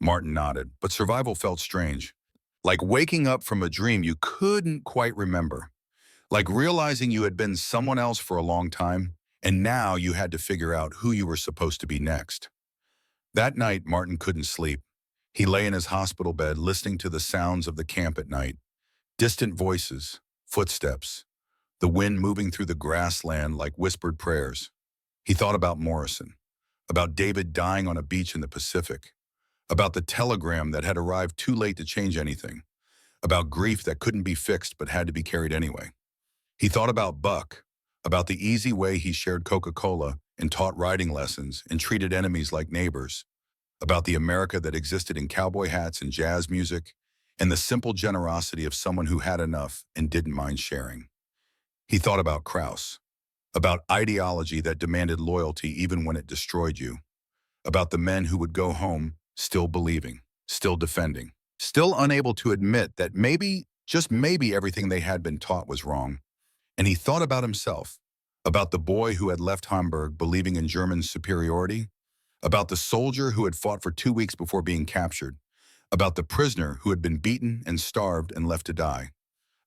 Martin nodded, but survival felt strange. Like waking up from a dream you couldn't quite remember. Like realizing you had been someone else for a long time, and now you had to figure out who you were supposed to be next. That night, Martin couldn't sleep. He lay in his hospital bed listening to the sounds of the camp at night. Distant voices, footsteps, the wind moving through the grassland like whispered prayers. He thought about Morrison, about David dying on a beach in the Pacific, about the telegram that had arrived too late to change anything, about grief that couldn't be fixed but had to be carried anyway. He thought about Buck, about the easy way he shared Coca-Cola and taught riding lessons and treated enemies like neighbors, about the America that existed in cowboy hats and jazz music, and the simple generosity of someone who had enough and didn't mind sharing. He thought about Krauss, about ideology that demanded loyalty even when it destroyed you, about the men who would go home still believing, still defending, still unable to admit that maybe, just maybe everything they had been taught was wrong. And he thought about himself, about the boy who had left Hamburg believing in German superiority, about the soldier who had fought for 2 weeks before being captured, about the prisoner who had been beaten and starved and left to die,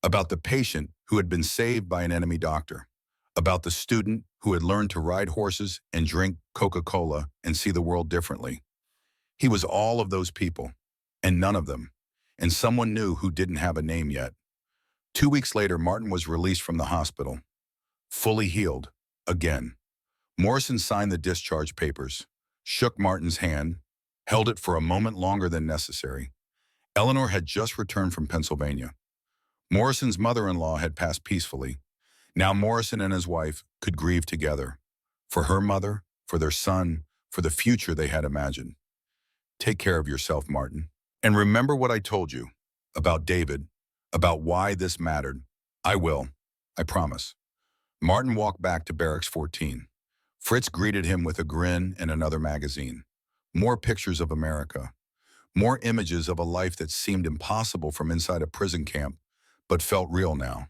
about the patient who had been saved by an enemy doctor, about the student who had learned to ride horses and drink Coca-Cola and see the world differently. He was all of those people, and none of them, and someone new who didn't have a name yet. 2 weeks later, Martin was released from the hospital, fully healed, again. Morrison signed the discharge papers, shook Martin's hand, held it for a moment longer than necessary. Eleanor had just returned from Pennsylvania. Morrison's mother-in-law had passed peacefully. Now Morrison and his wife could grieve together, for her mother, for their son, for the future they had imagined. Take care of yourself, Martin. And remember what I told you about David, about why this mattered. I will. I promise. Martin walked back to Barracks 14. Fritz greeted him with a grin and another magazine. More pictures of America. More images of a life that seemed impossible from inside a prison camp, but felt real now.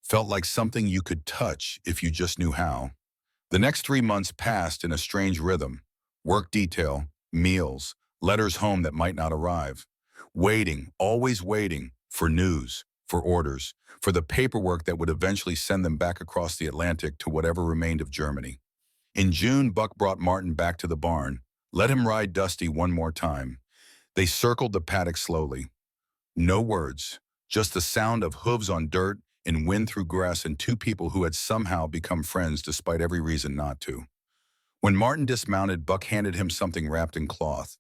Felt like something you could touch if you just knew how. The next 3 months passed in a strange rhythm. Work detail, meals, letters home that might not arrive. Waiting, always waiting, for news, for orders, for the paperwork that would eventually send them back across the Atlantic to whatever remained of Germany. In June, Buck brought Martin back to the barn, let him ride Dusty one more time. They circled the paddock slowly. No words, just the sound of hooves on dirt and wind through grass and two people who had somehow become friends despite every reason not to. When Martin dismounted, Buck handed him something wrapped in cloth.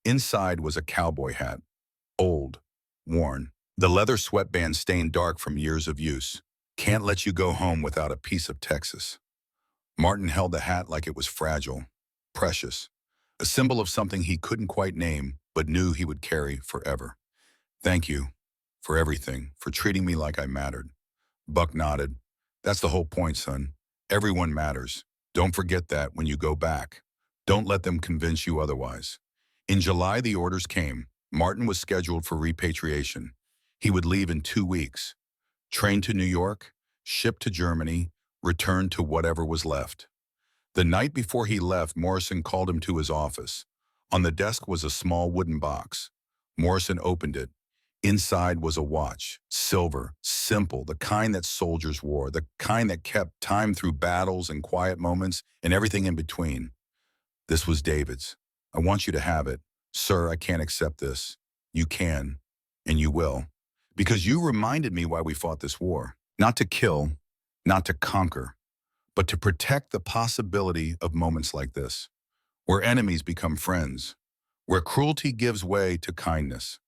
Inside was a cowboy hat, old, worn. The leather sweatband stained dark from years of use. Can't let you go home without a piece of Texas. Martin held the hat like it was fragile, precious, a symbol of something he couldn't quite name, but knew he would carry forever. Thank you for everything, for treating me like I mattered. Buck nodded. That's the whole point, son. Everyone matters. Don't forget that when you go back. Don't let them convince you otherwise. In July, the orders came. Martin was scheduled for repatriation. He would leave in 2 weeks. Train to New York, ship to Germany, return to whatever was left. The night before he left, Morrison called him to his office. On the desk was a small wooden box. Morrison opened it. Inside was a watch, silver, simple, the kind that soldiers wore, the kind that kept time through battles and quiet moments and everything in between. This was David's. I want you to have it. Sir, I can't accept this. You can, and you will. Because you reminded me why we fought this war. Not to kill, not to conquer, but to protect the possibility of moments like this. where enemies become friends, where cruelty gives way to kindness,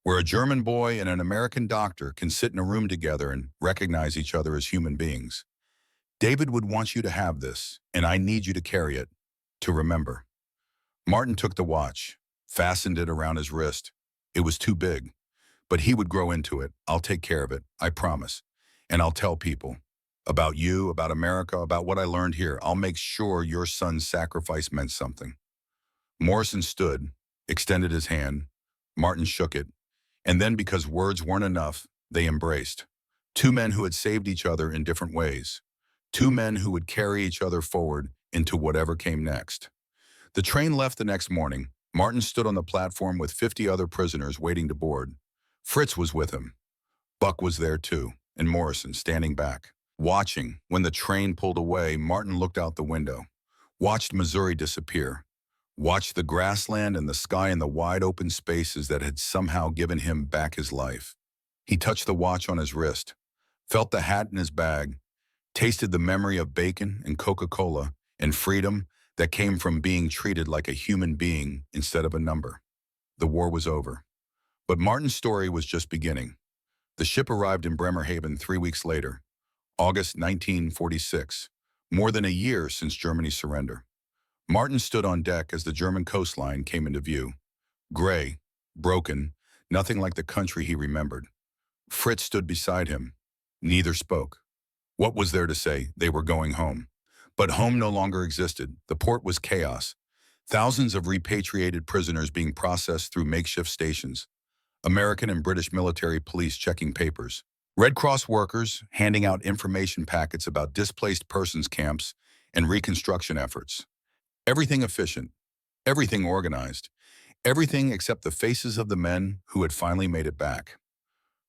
where a German boy and an American doctor can sit in a room together and recognize each other as human beings. David would want you to have this, and I need you to carry it, to remember. Martin took the watch, fastened it around his wrist. It was too big, but he would grow into it. I'll take care of it, I promise. And I'll tell people about you, about America, about what I learned here. I'll make sure your son's sacrifice meant something. Morrison stood, extended his hand. Martin shook it. And then, because words weren't enough, they embraced. Two men who had saved each other in different ways. Two men who would carry each other forward into whatever came next. The train left the next morning. Martin stood on the platform with 50 other prisoners waiting to board. Fritz was with him. Buck was there too, and Morrison standing back. Watching. When the train pulled away, Martin looked out the window. Watched Missouri disappear. Watched the grassland and the sky and the wide open spaces that had somehow given him back his life. He touched the watch on his wrist, felt the hat in his bag, tasted the memory of bacon and Coca-Cola and freedom that came from being treated like a human being instead of a number. The war was over. But Martin's story was just beginning. The ship arrived in Bremerhaven 3 weeks later, August 1946, more than a year since Germany's surrender. Martin stood on deck as the German coastline came into view. Gray, broken, nothing like the country he remembered. Fritz stood beside him. Neither spoke. What was there to say? They were going home. But home no longer existed. The port was chaos. Thousands of repatriated prisoners being processed through makeshift stations. American and British military police checking papers. Red Cross workers handing out information packets about displaced persons camps and reconstruction efforts. Everything efficient, everything organized, everything except the faces of the men who had finally made it back.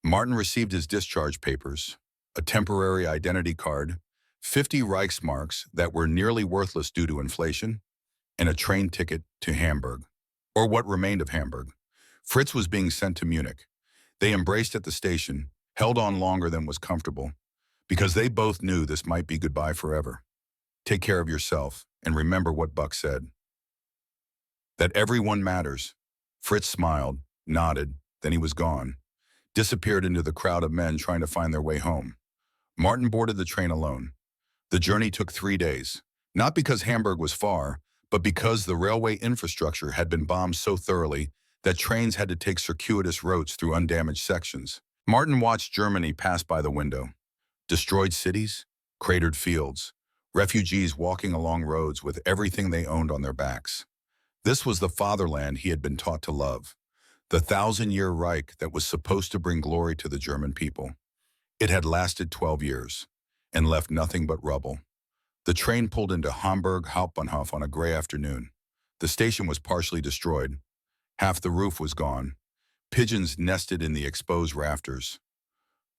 Martin received his discharge papers, a temporary identity card, 50 Reichsmarks that were nearly worthless due to inflation, and a train ticket to Hamburg, or what remained of Hamburg. Fritz was being sent to Munich. They embraced at the station, held on longer than was comfortable, because they both knew this might be goodbye forever. Take care of yourself, and remember what Buck said. That everyone matters. Fritz smiled, nodded, then he was gone, disappeared into the crowd of men trying to find their way home. Martin boarded the train alone. The journey took 3 days, not because Hamburg was far, but because the railway infrastructure had been bombed so thoroughly that trains had to take circuitous routes through undamaged sections. Martin watched Germany pass by the window. Destroyed cities, cratered fields, refugees walking along roads with everything they owned on their backs. This was the fatherland he had been taught to love, the 1,000-year Reich that was supposed to bring glory to the German people. It had lasted 12 years and left nothing but rubble. The train pulled into Hamburg Hauptbahnhof on a gray afternoon. The station was partially destroyed. Half the roof was gone. Pigeons nested in the exposed rafters.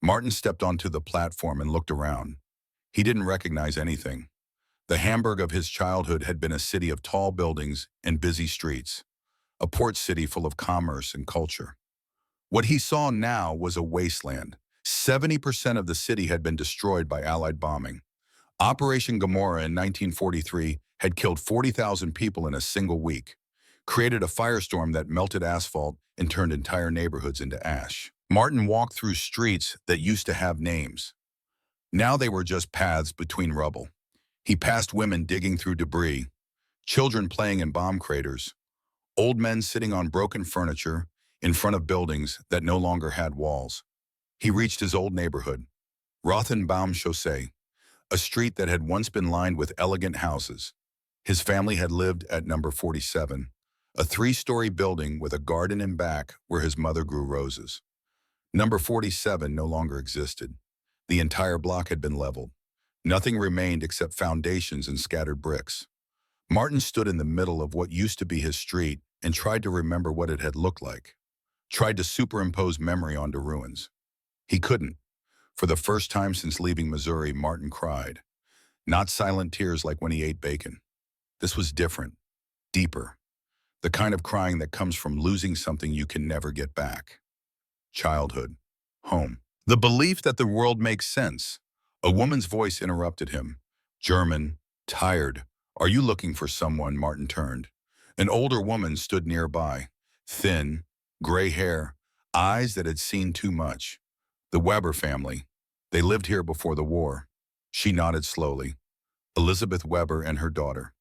Martin stepped onto the platform and looked around. He didn't recognize anything. The Hamburg of his childhood had been a city of tall buildings and busy streets, a port city full of commerce and culture. What he saw now was a wasteland. 70% of the city had been destroyed by Allied bombing. Operation Gomorrah in 1943 had killed 40,000 people in a single week, created a firestorm that melted asphalt and turned entire neighborhoods into ash. Martin walked through streets that used to have names. Now they were just paths between rubble. He passed women digging through debris, children playing in bomb craters, old men sitting on broken furniture in front of buildings that no longer had walls. He reached his old neighborhood, Rothenbaum Chaussee, a street that had once been lined with elegant houses. His family had lived at number 47, a 3-story building with a garden in back where his mother grew roses. Number 47 no longer existed. The entire block had been leveled. Nothing remained except foundations and scattered bricks. Martin stood in the middle of what used to be his street and tried to remember what it had looked like. Tried to superimpose memory onto ruins. He couldn't. For the first time since leaving Missouri, Martin cried. Not silent tears like when he ate bacon. This was different, deeper. The kind of crying that comes from losing something you can never get back. Childhood. Home. The belief that the world makes sense. A woman's voice interrupted him. German, tired. Are you looking for someone? Martin turned. An older woman stood nearby, thin, gray hair, eyes that had seen too much. The Weber family. They lived here before the war. She nodded slowly. Elizabeth Weber and her daughter.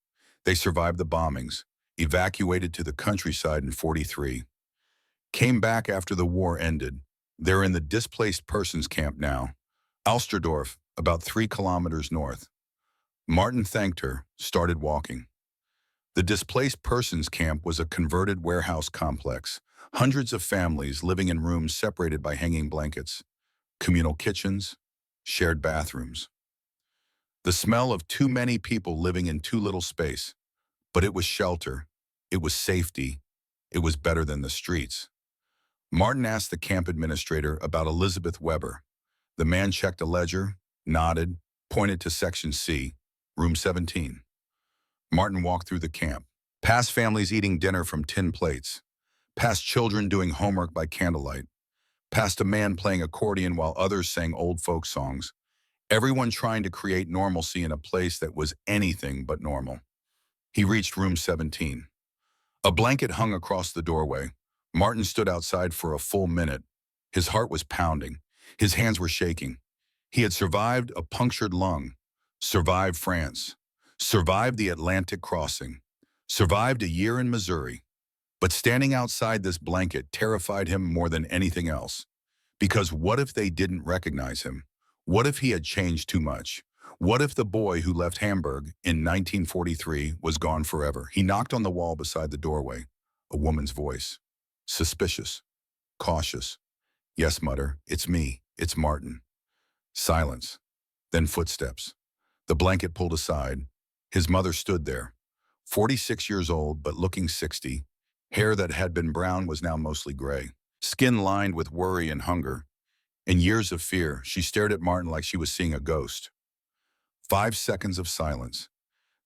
They survived the bombings, evacuated to the countryside in '43. Came back after the war ended. They're in the displaced persons camp now. Alsterdorf, about 3 kilometers north. Martin thanked her, started walking. The displaced persons camp was a converted warehouse complex. Hundreds of families living in rooms separated by hanging blankets, communal kitchens, shared bathrooms. The smell of too many people living in too little space. But it was shelter. It was safety. It was better than the streets. Martin asked the camp administrator about Elizabeth Weber. The man checked a ledger, nodded, pointed to Section C, Room 17. Martin walked through the camp, past families eating dinner from tin plates, past children doing homework by candlelight, past a man playing accordion while others sang old folk songs, everyone trying to create normalcy in a place that was anything but normal. He reached Room 17. A blanket hung across the doorway. Martin stood outside for a full minute. His heart was pounding. His hands were shaking. He had survived a punctured lung, survived France, survived the Atlantic crossing, survived a year in Missouri. But standing outside this blanket terrified him more than anything else. Because what if they didn't recognize him? What if he had changed too much? What if the boy who left Hamburg in 1943 was gone forever? He knocked on the wall beside the doorway. A woman's voice. Suspicious. Cautious. Yes, mutter. It's me. It's Martin. Silence. Then footsteps. The blanket pulled aside. His mother stood there. 46 years old, but looking 60. Hair that had been brown was now mostly gray. Skin lined with worry and hunger. In years of fear, she stared at Martin like she was seeing a ghost. 5 seconds of silence.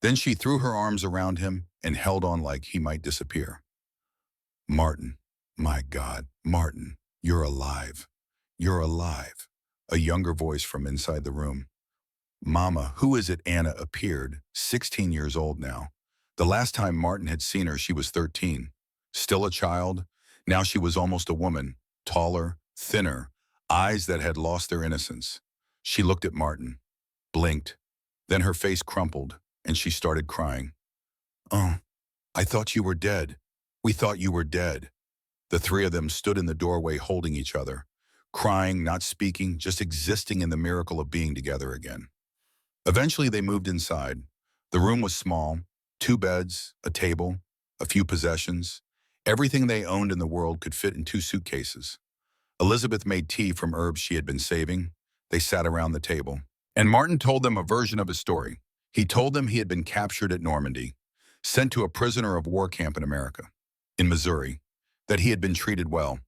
Then she threw her arms around him and held on like he might disappear. Martin, my God, Martin, you're alive. You're alive. A younger voice from inside the room. Mama, who is it? Anna appeared, 16 years old now. The last time Martin had seen her, she was 13. Still a child. Now she was almost a woman, taller, thinner, eyes that had lost their innocence. She looked at Martin, blinked. Then her face crumpled, and she started crying. Oh, I thought you were dead. We thought you were dead. The three of them stood in the doorway holding each other, crying, not speaking, just existing in the miracle of being together again. Eventually they moved inside. The room was small, 2 beds, a table, a few possessions. Everything they owned in the world could fit in 2 suitcases. Elizabeth made tea from herbs she had been saving. They sat around the table. And Martin told them a version of his story. He told them he had been captured at Normandy, sent to a prisoner of war camp in America, in Missouri, that he had been treated well,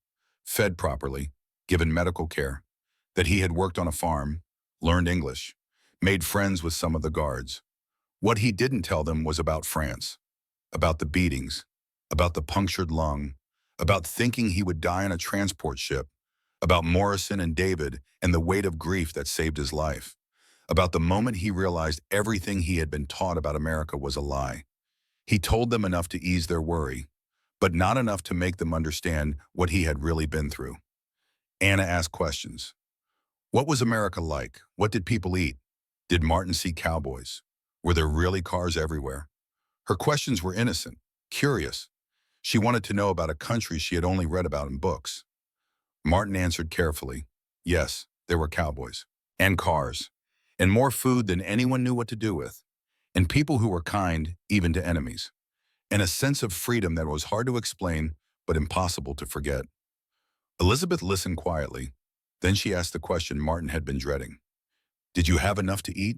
fed properly, given medical care, that he had worked on a farm, learned English, made friends with some of the guards. What he didn't tell them was about France, about the beatings, about the punctured lung, about thinking he would die on a transport ship, about Morrison and David and the weight of grief that saved his life, about the moment he realized everything he had been taught about America was a lie. He told them enough to ease their worry, but not enough to make them understand what he had really been through. Anna asked questions. What was America like? What did people eat? Did Martin see cowboys? Were there really cars everywhere? Her questions were innocent, curious. She wanted to know about a country she had only read about in books. Martin answered carefully. Yes, there were cowboys. And cars. And more food than anyone knew what to do with. And people who were kind, even to enemies. And a sense of freedom that was hard to explain, but impossible to forget. Elizabeth listened quietly. Then she asked the question Martin had been dreading. Did you have enough to eat?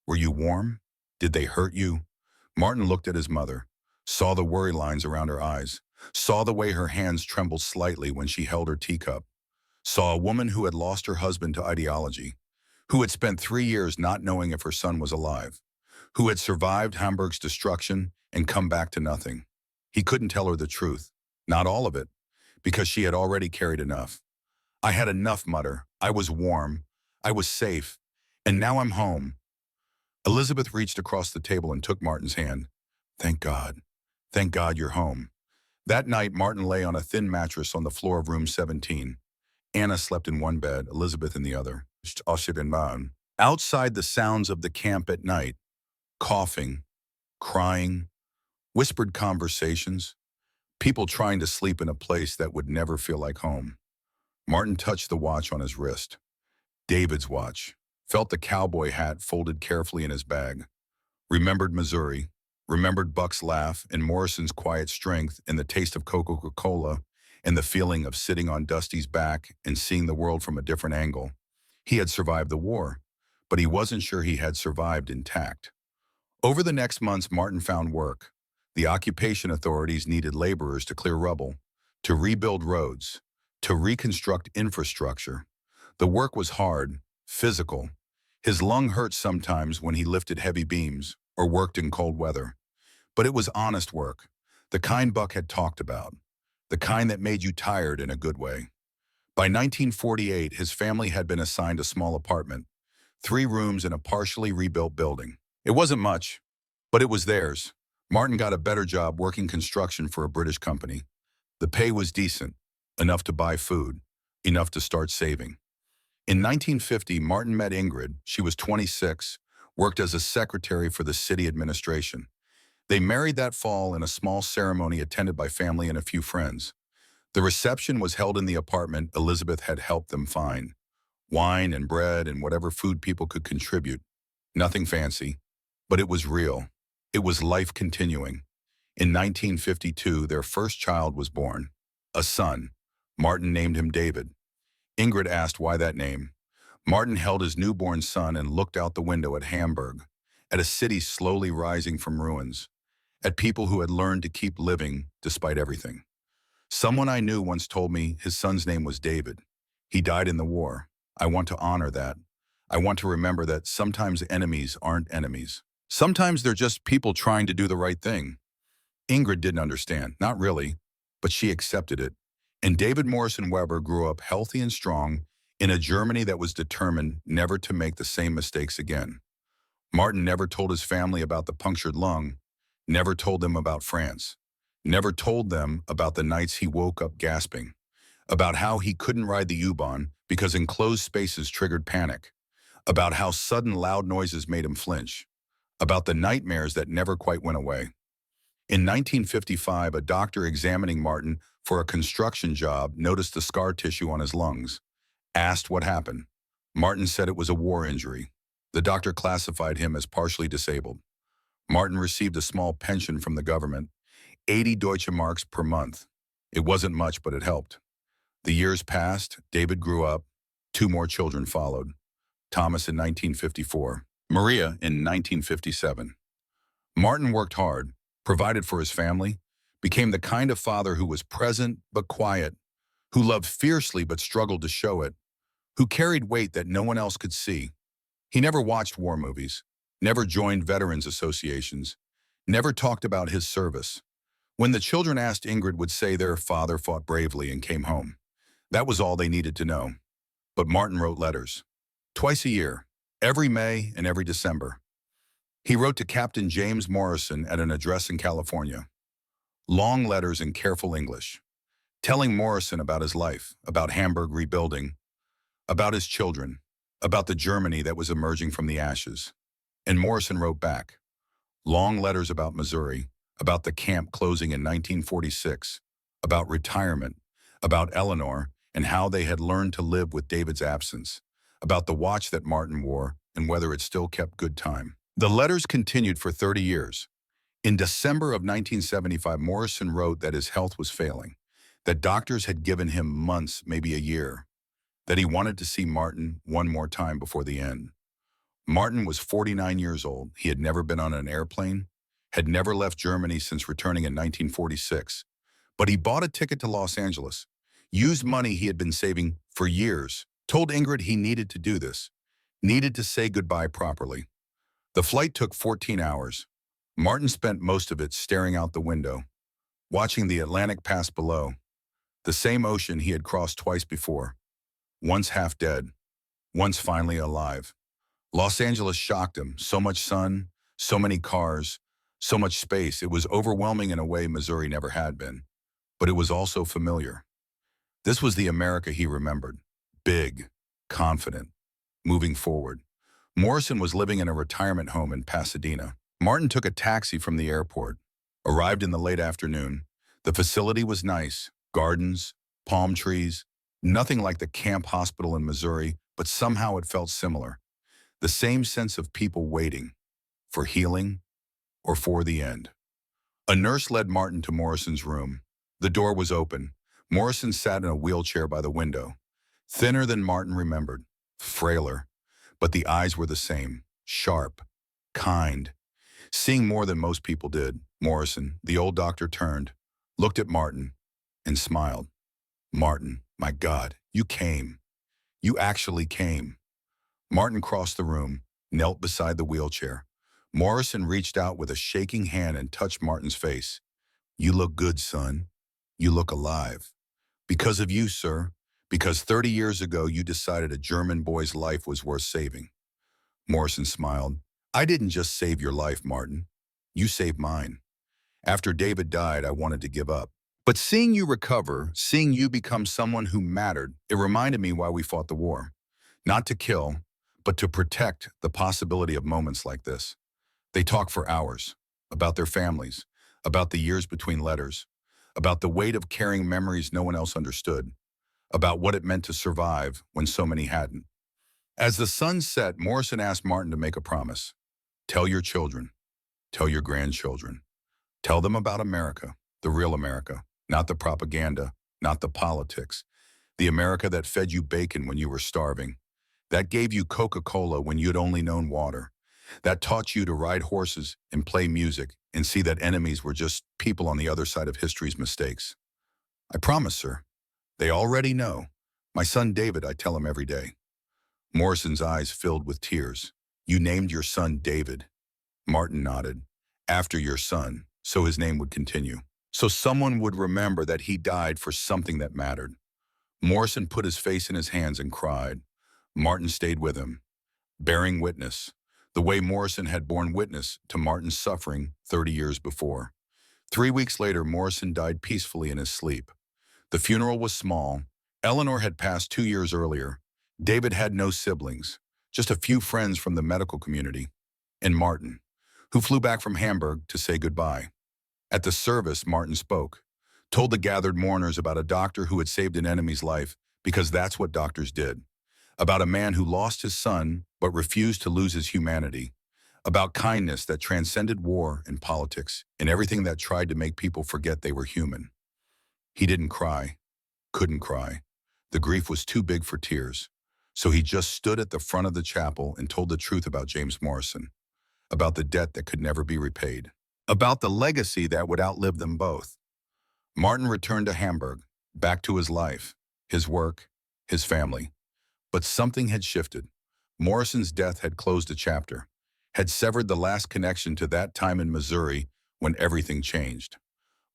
Were you warm? Did they hurt you? Martin looked at his mother, saw the worry lines around her eyes, saw the way her hands trembled slightly when she held her teacup, saw a woman who had lost her husband to ideology, who had spent 3 years not knowing if her son was alive, who had survived Hamburg's destruction and come back to nothing. He couldn't tell her the truth, not all of it, because she had already carried enough. I had enough, mutter. I was warm. I was safe. And now I'm home. Elizabeth reached across the table and took Martin's hand. Thank God. Thank God you're home." That night, Martin lay on a thin mattress on the floor of room 17. Anna slept in one bed, Elizabeth in the other. Outside, the sounds of the camp at night, coughing, crying, whispered conversations, people trying to sleep in a place that would never feel like home. Martin touched the watch on his wrist. David's watch. Felt the cowboy hat folded carefully in his bag. Remembered Missouri. Remembered Buck's laugh and Morrison's quiet strength and the taste of Coca-Cola and the feeling of sitting on Dusty's back and seeing the world from a different angle. He had survived the war, but he wasn't sure he had survived intact. Over the next months, Martin found work. The occupation authorities needed laborers to clear rubble, to rebuild roads, to reconstruct infrastructure. The work was hard, physical. His lung hurt sometimes when he lifted heavy beams or worked in cold weather. But it was honest work, the kind Buck had talked about, the kind that made you tired in a good way. By 1948, his family had been assigned a small apartment, 3 rooms in a partially rebuilt building. It wasn't much, but it was theirs. Martin got a better job working construction for a British company. The pay was decent, enough to buy food, enough to start saving. In 1950, Martin met Ingrid. She was 26, worked as a secretary for the city administration. They married that fall in a small ceremony attended by family and a few friends. The reception was held in the apartment Elizabeth had helped them find. Wine and bread and whatever food people could contribute. Nothing fancy, but it was real. It was life continuing. In 1952, their first child was born, a son. Martin named him David. Ingrid asked why that name. Martin held his newborn son and looked out the window at Hamburg, at a city slowly rising from ruins, at people who had learned to keep living despite everything. Someone I knew once told me his son's name was David. He died in the war. I want to honor that. I want to remember that sometimes enemies aren't enemies. Sometimes they're just people trying to do the right thing. Ingrid didn't understand, not really, but she accepted it. And David Morrison Weber grew up healthy and strong in a Germany that was determined never to make the same mistakes again. Martin never told his family about the punctured lung, never told them about France, never told them about the nights he woke up gasping, about how he couldn't ride the U-Bahn because enclosed spaces triggered panic, about how sudden loud noises made him flinch, about the nightmares that never quite went away. In 1955, a doctor examining Martin for a construction job noticed the scar tissue on his lungs. Asked what happened. Martin said it was a war injury. The doctor classified him as partially disabled. Martin received a small pension from the government, 80 Deutsche Marks per month. It wasn't much, but it helped. The years passed, David grew up, 2 more children followed. Thomas in 1954, Maria in 1957. Martin worked hard, provided for his family, became the kind of father who was present but quiet, who loved fiercely but struggled to show it, who carried weight that no one else could see. He never watched war movies, never joined veterans associations, never talked about his service. When the children asked, Ingrid would say their father fought bravely and came home. That was all they needed to know. But Martin wrote letters. Twice a year, every May and every December. He wrote to Captain James Morrison at an address in California. Long letters in careful English, telling Morrison about his life, about Hamburg rebuilding, about his children, about the Germany that was emerging from the ashes. And Morrison wrote back. Long letters about Missouri, about the camp closing in 1946, about retirement, about Eleanor and how they had learned to live with David's absence, about the watch that Martin wore and whether it still kept good time. The letters continued for 30 years. In December of 1975, Morrison wrote that his health was failing, that doctors had given him months, maybe a year, that he wanted to see Martin one more time before the end. Martin was 49 years old. He had never been on an airplane, had never left Germany since returning in 1946. But he bought a ticket to Los Angeles, used money he had been saving for years, told Ingrid he needed to do this, needed to say goodbye properly. The flight took 14 hours. Martin spent most of it staring out the window, watching the Atlantic pass below, the same ocean he had crossed twice before, once half dead, once finally alive. Los Angeles shocked him, so much sun, so many cars, So much space, it was overwhelming in a way Missouri never had been. But it was also familiar. This was the America he remembered. Big, confident, moving forward. Morrison was living in a retirement home in Pasadena. Martin took a taxi from the airport, arrived in the late afternoon. The facility was nice, gardens, palm trees, nothing like the camp hospital in Missouri, but somehow it felt similar. The same sense of people waiting for healing or for the end. A nurse led Martin to Morrison's room. The door was open. Morrison sat in a wheelchair by the window. Thinner than Martin remembered, frailer, but the eyes were the same, sharp, kind. Seeing more than most people did, Morrison, the old doctor, turned, looked at Martin, and smiled. Martin, my God, you came. You actually came. Martin crossed the room, knelt beside the wheelchair. Morrison reached out with a shaking hand and touched Martin's face. You look good, son. You look alive. Because of you, sir. Because 30 years ago you decided a German boy's life was worth saving. Morrison smiled. I didn't just save your life, Martin. You saved mine. After David died, I wanted to give up. But seeing you recover, seeing you become someone who mattered, it reminded me why we fought the war. Not to kill, but to protect the possibility of moments like this. They talk for hours about their families, about the years between letters, about the weight of carrying memories no one else understood, about what it meant to survive when so many hadn't. As the sun set, Morrison asked Martin to make a promise. Tell your children, tell your grandchildren, tell them about America, the real America, not the propaganda, not the politics, the America that fed you bacon when you were starving, that gave you Coca-Cola when you'd only known water, that taught you to ride horses and play music and see that enemies were just people on the other side of history's mistakes. I promise, sir. They already know. My son David, I tell him every day. Morrison's eyes filled with tears. You named your son David. Martin nodded. After your son, so his name would continue. So someone would remember that he died for something that mattered. Morrison put his face in his hands and cried. Martin stayed with him, bearing witness, the way Morrison had borne witness to Martin's suffering 30 years before. 3 weeks later, Morrison died peacefully in his sleep. The funeral was small. Eleanor had passed 2 years earlier. David had no siblings, just a few friends from the medical community, and Martin, who flew back from Hamburg to say goodbye. At the service, Martin spoke, told the gathered mourners about a doctor who had saved an enemy's life, because that's what doctors did, about a man who lost his son but refused to lose his humanity, about kindness that transcended war and politics and everything that tried to make people forget they were human. He didn't cry, couldn't cry. The grief was too big for tears. So he just stood at the front of the chapel and told the truth about James Morrison, about the debt that could never be repaid, about the legacy that would outlive them both. Martin returned to Hamburg, back to his life, his work, his family. But something had shifted. Morrison's death had closed a chapter, had severed the last connection to that time in Missouri when everything changed.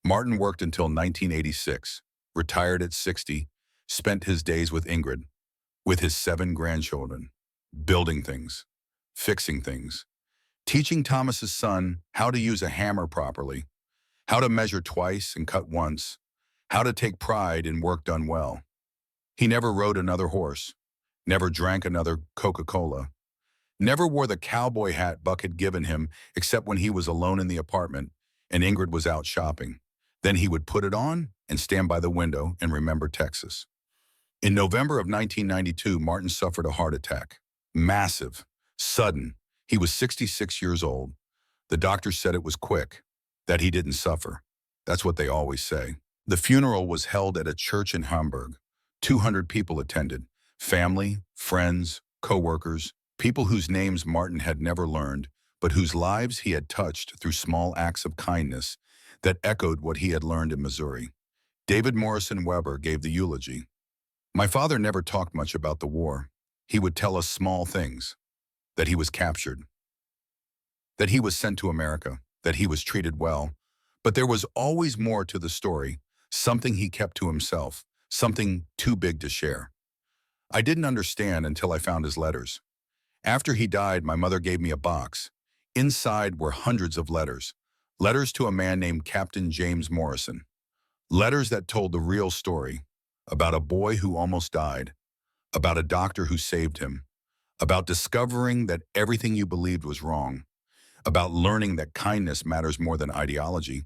Martin worked until 1986, retired at 60, spent his days with Ingrid, with his 7 grandchildren, building things, fixing things, teaching Thomas's son how to use a hammer properly, how to measure twice and cut once, how to take pride in work done well. He never rode another horse, never drank another Coca-Cola, never wore the cowboy hat Buck had given him except when he was alone in the apartment and Ingrid was out shopping. Then he would put it on and stand by the window and remember Texas. In November of 1992, Martin suffered a heart attack. Massive, sudden. He was 66 years old. The doctor said it was quick, that he didn't suffer. That's what they always say. The funeral was held at a church in Hamburg. 200 people attended. Family, friends, co-workers, people whose names Martin had never learned, but whose lives he had touched through small acts of kindness that echoed what he had learned in Missouri. David Morrison Weber gave the eulogy. My father never talked much about the war. He would tell us small things, that he was captured, that he was sent to America, that he was treated well. But there was always more to the story, something he kept to himself, something too big to share. I didn't understand until I found his letters. After he died, my mother gave me a box. Inside were hundreds of letters, Letters to a man named Captain James Morrison. Letters that told the real story about a boy who almost died, about a doctor who saved him, about discovering that everything you believed was wrong, about learning that kindness matters more than ideology,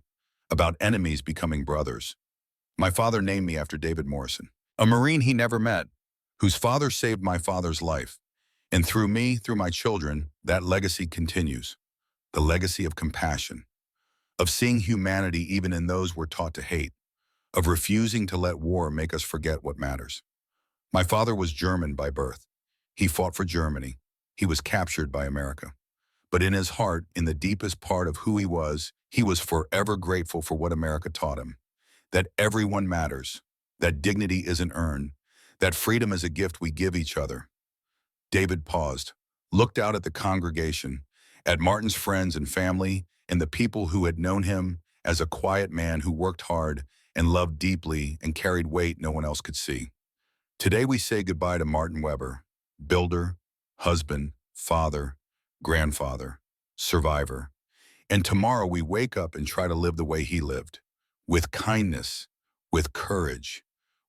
about enemies becoming brothers. My father named me after David Morrison, a Marine he never met, whose father saved my father's life. And through me, through my children, that legacy continues. The legacy of compassion, of seeing humanity even in those we're taught to hate, of refusing to let war make us forget what matters. My father was German by birth. He fought for Germany. He was captured by America. But in his heart, in the deepest part of who he was forever grateful for what America taught him. That everyone matters, that dignity isn't earned, that freedom is a gift we give each other. David paused, looked out at the congregation, at Martin's friends and family, and the people who had known him as a quiet man who worked hard and loved deeply and carried weight no one else could see. Today we say goodbye to Martin Weber, builder, husband, father, grandfather, survivor. And tomorrow we wake up and try to live the way he lived, with kindness, with courage,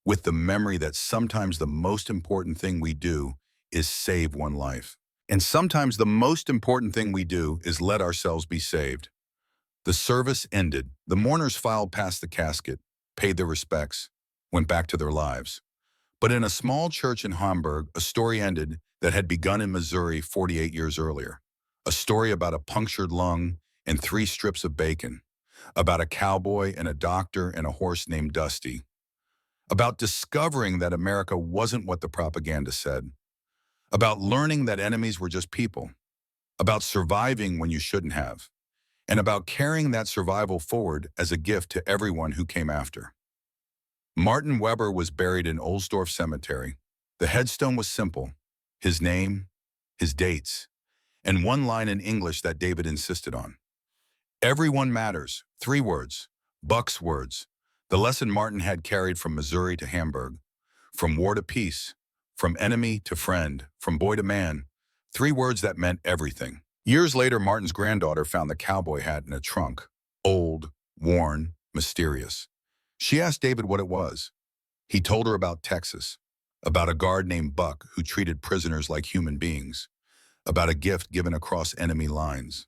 with the memory that sometimes the most important thing we do is save one life. And sometimes the most important thing we do is let ourselves be saved. The service ended. The mourners filed past the casket, paid their respects, went back to their lives. But in a small church in Hamburg, a story ended that had begun in Missouri 48 years earlier. A story about a punctured lung and 3 strips of bacon, about a cowboy and a doctor and a horse named Dusty, about discovering that America wasn't what the propaganda said, about learning that enemies were just people, about surviving when you shouldn't have, and about carrying that survival forward as a gift to everyone who came after. Martin Weber was buried in Ohlsdorf Cemetery. The headstone was simple, his name, his dates, and one line in English that David insisted on. Everyone matters, 3 words, Buck's words, the lesson Martin had carried from Missouri to Hamburg, from war to peace, from enemy to friend, from boy to man, 3 words that meant everything. Years later, Martin's granddaughter found the cowboy hat in a trunk, old, worn, mysterious. She asked David what it was. He told her about Texas, about a guard named Buck who treated prisoners like human beings, about a gift given across enemy lines,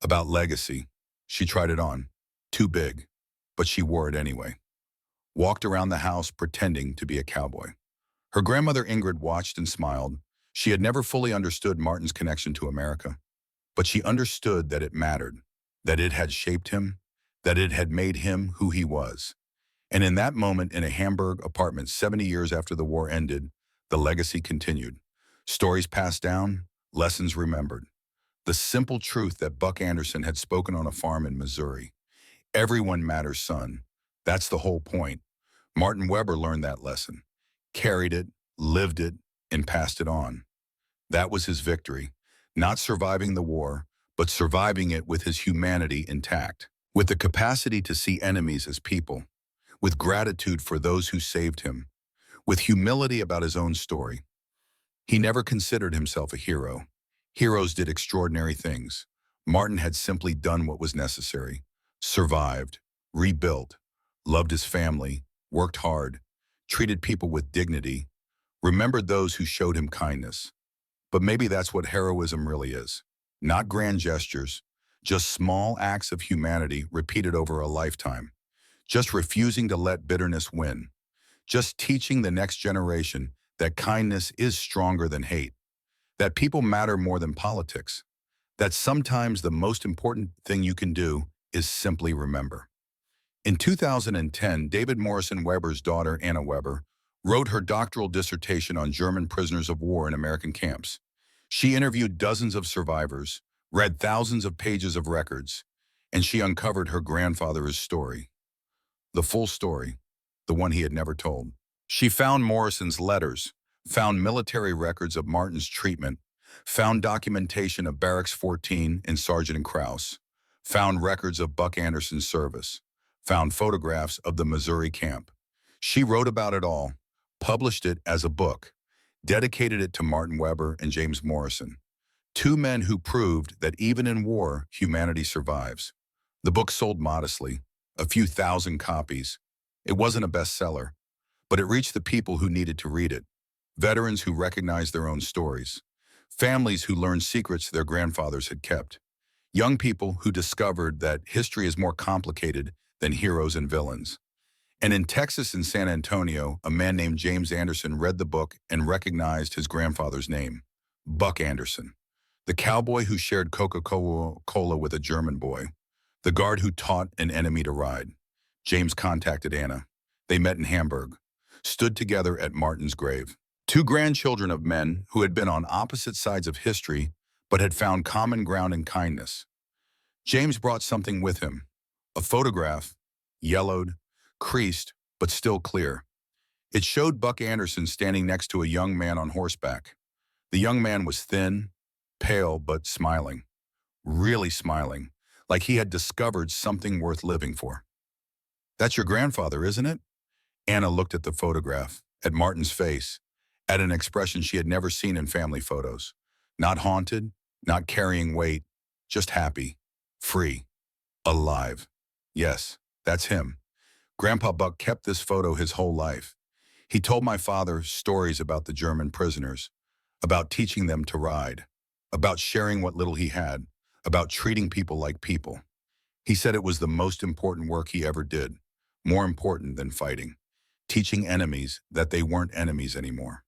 about legacy. She tried it on, too big, but she wore it anyway. Walked around the house pretending to be a cowboy. Her grandmother Ingrid watched and smiled. She had never fully understood Martin's connection to America, but she understood that it mattered, that it had shaped him, that it had made him who he was. And in that moment in a Hamburg apartment 70 years after the war ended, the legacy continued. Stories passed down, lessons remembered. The simple truth that Buck Anderson had spoken on a farm in Missouri. Everyone matters, son. That's the whole point. Martin Weber learned that lesson, carried it, lived it, and passed it on. That was his victory, not surviving the war, but surviving it with his humanity intact, with the capacity to see enemies as people, with gratitude for those who saved him, with humility about his own story. He never considered himself a hero. Heroes did extraordinary things. Martin had simply done what was necessary, survived, rebuilt, loved his family, worked hard, treated people with dignity, remembered those who showed him kindness. But maybe that's what heroism really is. Not grand gestures, just small acts of humanity repeated over a lifetime. Just refusing to let bitterness win. Just teaching the next generation that kindness is stronger than hate. That people matter more than politics. That sometimes the most important thing you can do is simply remember. In 2010, David Morrison Weber's daughter, Anna Weber, wrote her doctoral dissertation on German prisoners of war in American camps. She interviewed dozens of survivors, read thousands of pages of records, and she uncovered her grandfather's story. The full story, the one he had never told. She found Morrison's letters, found military records of Martin's treatment, found documentation of Barracks 14 in Sargent and Krause, found records of Buck Anderson's service, found photographs of the Missouri camp. She wrote about it all, published it as a book, dedicated it to Martin Weber and James Morrison, 2 men who proved that even in war, humanity survives. The book sold modestly, a few thousand copies. It wasn't a bestseller, but it reached the people who needed to read it. Veterans who recognized their own stories. Families who learned secrets their grandfathers had kept. Young people who discovered that history is more complicated than heroes and villains. And in Texas and San Antonio, a man named James Anderson read the book and recognized his grandfather's name, Buck Anderson, the cowboy who shared Coca-Cola with a German boy, the guard who taught an enemy to ride. James contacted Anna. They met in Hamburg, stood together at Martin's grave. Two grandchildren of men who had been on opposite sides of history but had found common ground in kindness. James brought something with him, a photograph, yellowed, creased, but still clear. It showed Buck Anderson standing next to a young man on horseback. The young man was thin, pale, but smiling, really smiling, like he had discovered something worth living for. "That's your grandfather, isn't it?" Anna looked at the photograph, at Martin's face, at an expression she had never seen in family photos. Not haunted, not carrying weight, just happy, free, alive. "Yes, that's him. Grandpa Buck kept this photo his whole life. He told my father stories about the German prisoners, about teaching them to ride, about sharing what little he had, about treating people like people. He said it was the most important work he ever did, more important than fighting, teaching enemies that they weren't enemies anymore."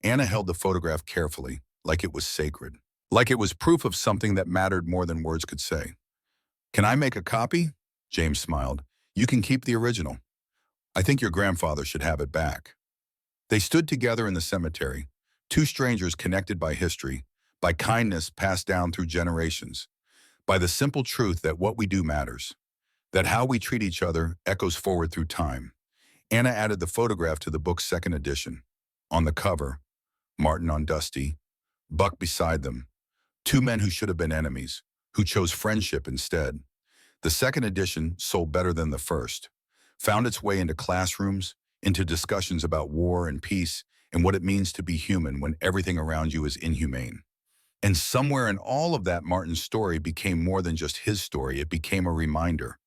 Anna held the photograph carefully, like it was sacred, like it was proof of something that mattered more than words could say. "Can I make a copy?" James smiled. "You can keep the original. I think your grandfather should have it back." They stood together in the cemetery, two strangers connected by history, by kindness passed down through generations, by the simple truth that what we do matters, that how we treat each other echoes forward through time. Anna added the photograph to the book's second edition. On the cover, Martin on Dusty, Buck beside them, two men who should have been enemies, who chose friendship instead. The second edition sold better than the first, found its way into classrooms, into discussions about war and peace and what it means to be human when everything around you is inhumane. And somewhere in all of that, Martin's story became more than just his story. It became a reminder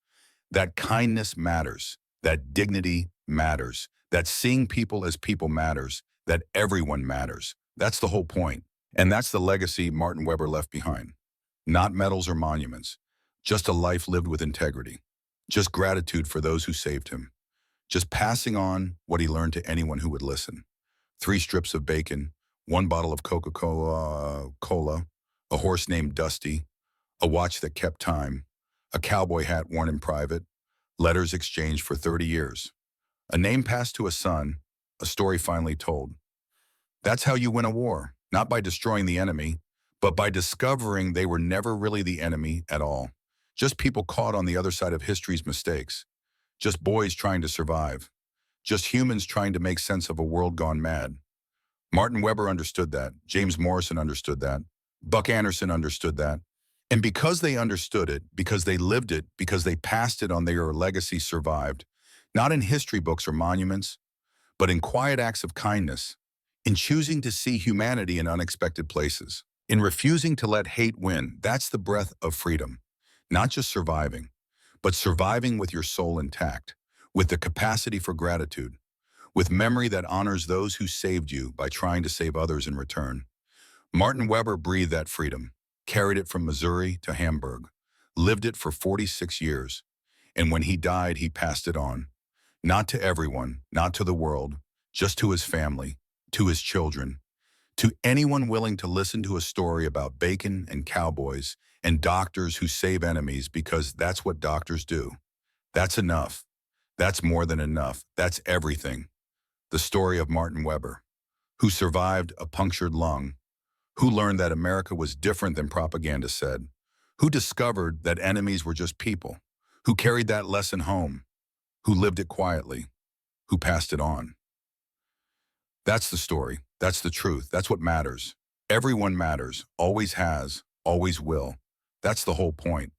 that kindness matters, that dignity matters, that seeing people as people matters, that everyone matters. That's the whole point. And that's the legacy Martin Weber left behind. Not medals or monuments, just a life lived with integrity, just gratitude for those who saved him, just passing on what he learned to anyone who would listen. 3 strips of bacon, 1 bottle of Coca-Cola, a horse named Dusty, a watch that kept time, a cowboy hat worn in private, letters exchanged for 30 years, a name passed to a son, a story finally told. That's how you win a war, not by destroying the enemy, but by discovering they were never really the enemy at all. Just people caught on the other side of history's mistakes. Just boys trying to survive. Just humans trying to make sense of a world gone mad. Martin Weber understood that. James Morrison understood that. Buck Anderson understood that. And because they understood it, because they lived it, because they passed it on, their legacy survived, not in history books or monuments, but in quiet acts of kindness, in choosing to see humanity in unexpected places, in refusing to let hate win. That's the breath of freedom. Not just surviving, but surviving with your soul intact, with the capacity for gratitude, with memory that honors those who saved you by trying to save others in return. Martin Weber breathed that freedom, carried it from Missouri to Hamburg, lived it for 46 years, and when he died, he passed it on. Not to everyone, not to the world, just to his family, to his children, to anyone willing to listen to a story about bacon and cowboys and doctors who save enemies, because that's what doctors do. That's enough. That's more than enough. That's everything. The story of Martin Weber, who survived a punctured lung, who learned that America was different than propaganda said, who discovered that enemies were just people, who carried that lesson home, who lived it quietly, who passed it on. That's the story. That's the truth. That's what matters. Everyone matters, always has, always will. That's the whole point.